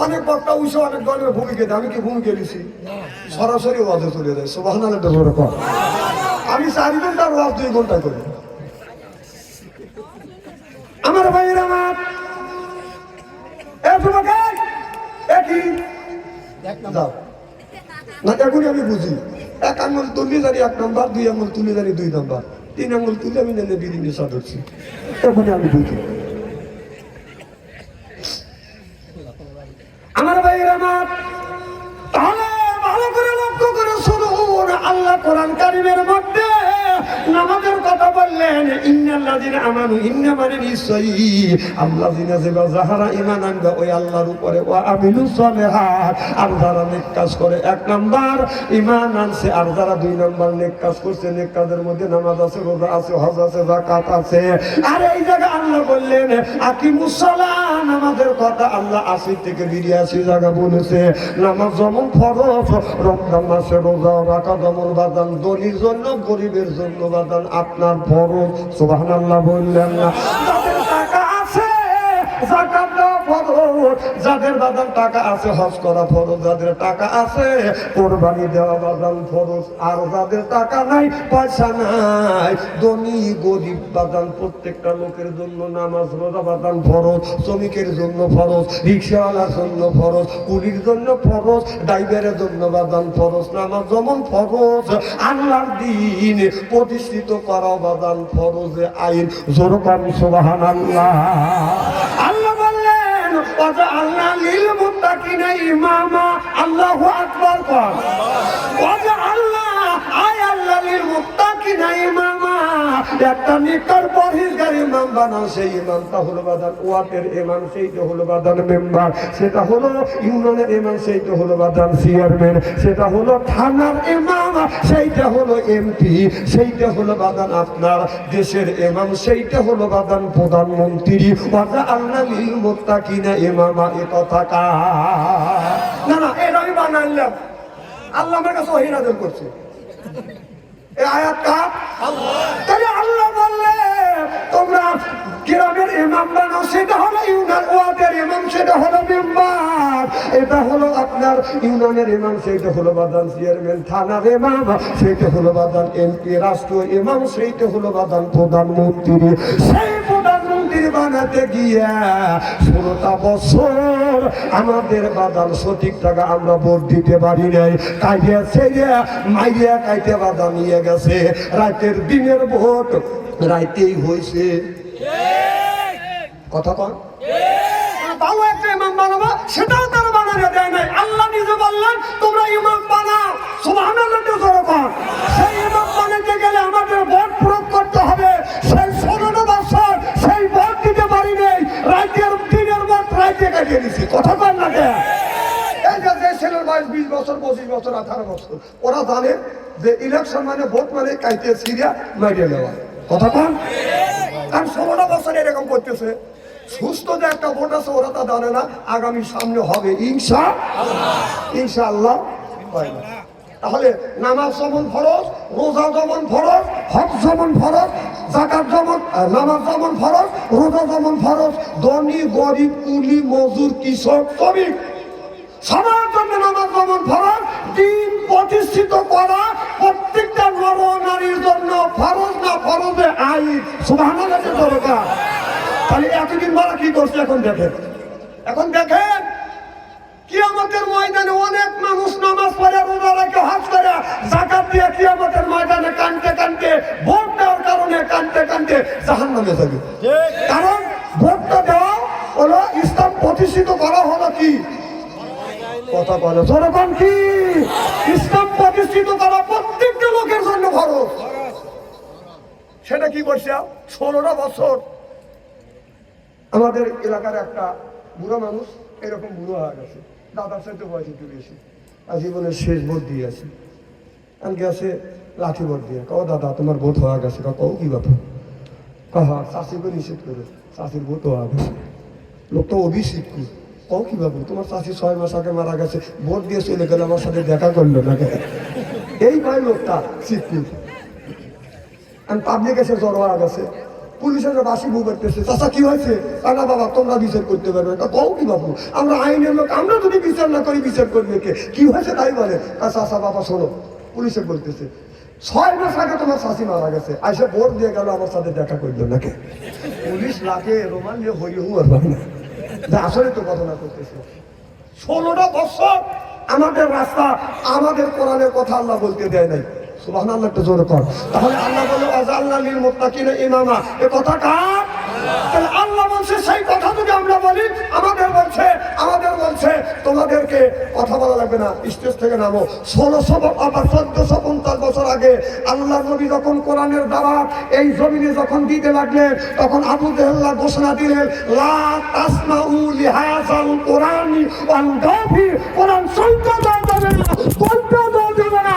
অনেক বক্তা উঠে অনেক দলের ভূমিকা দেয় আমি কি ভূমিকা দিছি সরাসরি ওয়াজে চলে যায় সুবহানাল্লাহ আমি 4 ঘন্টার ওয়াজ 2 ঘন্টা করি আমার ভাইয়ের আমার একই যাও না এখনই আমি বুঝি 1 আঙুল তুলে জানি 1 নম্বর 2 আঙুল তুলে জানি 2 নম্বর 3 আঙুল তুলে আমি জানি বিড়ি সাদছি এখনই আমি বুঝি আমার ভাইয়ের আমার তাহলে ভালো করে লক্ষ্য করে শুনুন আল্লাহ কোরআন কারীমের মধ্যে নামাজের কথা কথা বললেন ইন্নাল্লাযিনা আমানু, ইন্না মানে নিশ্চয়ই, আল্লাযিনা যাহারা ঈমান আনবে ওই আল্লাহর উপরে, ওয়া আমিলুস সালিহাত, আর যারা নেক কাজ করে। এক নাম্বার ঈমান আনছে, আর যারা দুই নাম্বার নেক কাজ করছে। নেক কাজের মধ্যে নামাজ আছে, রোজা আছে, হজ আছে, যাকাত আছে। আর এই জায়গা আল্লাহ বললেন আকিমুস সালাহ, নামাজের কথা আল্লাহ ৮০ থেকে ৮২ জায়গা বলেছে। নামাজ যেমন ফরজ, রমজান মাসে রোজা রাখা যেমন বাদান ধনীর জন্য গরিবের জন্য বাদান আপনার ফরজ। সুবহানাল্লাহ বললেন না? যাদের টাকা আছে যাকাত দেওয়া ফরজ, যাদের বাদান টাকা আছে হজ করা ফরজ, যাদের টাকা আছে কোরবানি দেওয়া বাদান ফরজ। আর যাদের টাকা নাই, পয়সা নাই, ধনী গরিব বাদান প্রত্যেকটা লোকের জন্য নামাজ রোজা বাদান ফরজ। শ্রমিকের জন্য ফরজ, রিক্সাওয়ালার জন্য ফরজ, কুলির জন্য ফরজ, ড্রাইভারের জন্য বাদান ফরজ। নামাজ যেমন ফরজ, আল্লাহর দ্বীন প্রতিষ্ঠিত করা বাদান ফরজে আইন। জোর কর সুবহানাল্লাহ। আল্লাহ বললেন ওয়াজআলনা লিল মুত্তাকিনা ইমামা। আল্লাহু আকবার কর। ওয়াজআলনা, আয় আল্লাহ, লিল মুত্তাকিনা ইমামা, একটা নিকর পরহেজগার ইমাম বানাও। সেই ইমামটা হলো বাদান ওয়াটের ইমাম, সেইটা হলো বাদান মেম্বার, সেটা হলো ইউনিয়নের ইমাম, সেইটা হলো বাদান চেয়ারম্যান, সেটা হলো থানার ইমাম, সেইটা হলো এমপি, সেইটা হলো বাদান আপনার দেশের ইমাম, সেইটা হলো বাদান প্রধানমন্ত্রী। ওয়াজআলনা লিল মুত্তাকিনা ইমামা, এ কথা কার? না, এটা আমি বানাইলাম, আল্লাহ আমার কাছে ওহী নাযিল করছে। এই আয়াত কার? তাহলে আল্লাহ বললে তোমরা গ্রামের ইমাম বানাও, সেটা হলো ইউনিয়ন, ওয়ার্ডের ইমাম সেটা হলো মেম্বার, এটা হলো আপনার ইউনিয়নের ইমাম, সেইটা হলো বাদান চেয়ারম্যান, থানার ইমাম সেইটা হলো বাদান এমপি, রাষ্ট্রীয় ইমাম সেইটা হলো বাদান প্রধানমন্ত্রী। সেই প্রধানমন্ত্রী বানাতে গিয়া 16টা বছর আমাদের বাদান সঠিক টাকা আমরা ভোট দিতে পারি নাই। কাইয়া ছেড়ে মাইয়া কাইতে বাদান নিয়ে গেছে। রাতের দিনের ভোট রাইতেই হয়েছে। কথা কন? ভালো একটা ইমাম বানাবো, সেটাও তারা বানানো দেয় নাই। আল্লাহ নিজে বললেন তোমরা ইমাম বানাও। সুবহানাল্লাহ জোরে কর। সেই ইমাম বানাতে গেলে আমাদের ভোট প্রয়োগ করতে হবে। সেই 16 বছর সেই ভোট দিতে পারি নাই। রাতের দিনের ভোট রাইতে কাটিয়ে দিছি। কথা কন না? এই যে ছেলের বয়স 20 বছর, 25 বছর, 18 বছর, ওরা জানে যে ইলেকশন মানে ভোট মানে কাইতে সিরিয়া মারিয়ে নেওয়া। কথা কন? কারণ 16 বছর এরকম করতেছে। সুস্থ যে একটা ভোট আছে ওরা তা জানে না। আগামী সামনে হবে ইনশাআল্লাহ। তাহলে নামাজ যেমন ফরজ, রোজা যেমন ফরজ, হজ যেমন ফরজ, যাকাত যেমন, নামাজ যেমন ফরজ, রোজা যেমন ফরজ, ধনী গরিব কুলি মজুর কৃষক শ্রমিক সবার জন্য নামাজ যেমন ফরজ, দিন প্রতিষ্ঠিত করা প্রত্যেকটা নর নারীর জন্য ফরজ, না ফরজে আইন। সুবহানাল্লাহ দরকার। তাহলে এতদিন বলা কি করছে? এখন দেখেন কিয়ামতের ময়দানে অনেক মানুষ নামাজ পড়ে, রোজা রাখে, হজ করে, যাকাত দিয়ে কিয়ামতের ময়দানে কানতে কানতে, ভোট দেওয়ার কারণে কানতে কানতে জাহান্নামে যাবে। কারণ ভোটটা দেওয়া হলো ইসলাম প্রতিষ্ঠিত করা হলো কি? কথা বলে জনগণ কি? ইসলাম প্রতিষ্ঠিত করা প্রত্যেকটা লোকের জন্য ফরজ। সেটা কি করছে? 16টা বছর আমাদের এলাকার একটা বুড়ো মানুষ এরকম বুড়ো হয়ে গেছে, দাদার সাথে বয়স একটু বেশি, আর জীবনের শেষ ভোট দিয়েছে। আমি গেছে লাঠি ভোট দিয়ে, কও দাদা তোমার ভোট হয়ে গেছে। কও কি ব্যাপার? হ্যাঁ, চাষিকে নিষেধ করে, চাষির ভোট হয়ে গেছে। লোকটা অভিষেক কি? কও কি ব্যাপার? তোমার চাষি 6 মাস আগে মারা গেছে, ভোট দিয়ে চলে গেলে আমার সাথে দেখা করলো না কেন? এই ভাই লোকটা সিদ্ধি। আমি পাবলিক এসে জড়ো হয়ে গেছে, পুলিশের বাসি বউ করতেছে। চাচা কি হয়েছে? না বাবা তোমরা বিচার করতে পারবে না। কও কি বাবু? আমরা আইনের লোক, আমরা যদি বিচার না করি বিচার করবে কে? কি হয়েছে তাই বলে। চাচা বাবা শোনো, পুলিশে বলতেছে 6 মাস আগে তোমার শাশি মারা গেছে, আইসে ভোট দিয়ে গেল, আমার সাথে দেখা করলো না কে? পুলিশ লাখে রোমান দিয়ে হরি হুয়ার না, আসলে তো ঘটনা করতেছে। 16টা বছর আমাদের রাস্তা, আমাদের কোরআনের কথা আল্লাহ বলতে দেয় নাই। সুবহানাল্লাহ একটা জোরে কর। তাহলে আল্লাহ বলে ওয়াজআলনা লিল মুত্তাকিনা ইমামা, এ কথা কার? তাহলে আল্লাহ বলছে সেই কথা যদি আমরা বলি আমাদের বলছে তোমাদেরকে কথা বলা লাগবে না, স্টেজ থেকে নামো। 1450 বছর আগে আল্লাহ নবী যখন কোরআনের দাওয়াত এই জমিনে যখন দিতে লাগলেন, তখন আবু জেহেল ঘোষণা দিলেন, লা তাসমাউ লিহাযাল কোরআনি ওয়ালগাফি, কোরআন শুনতে দেওয়া যাবে না, বলতে দেওয়া যাবে না।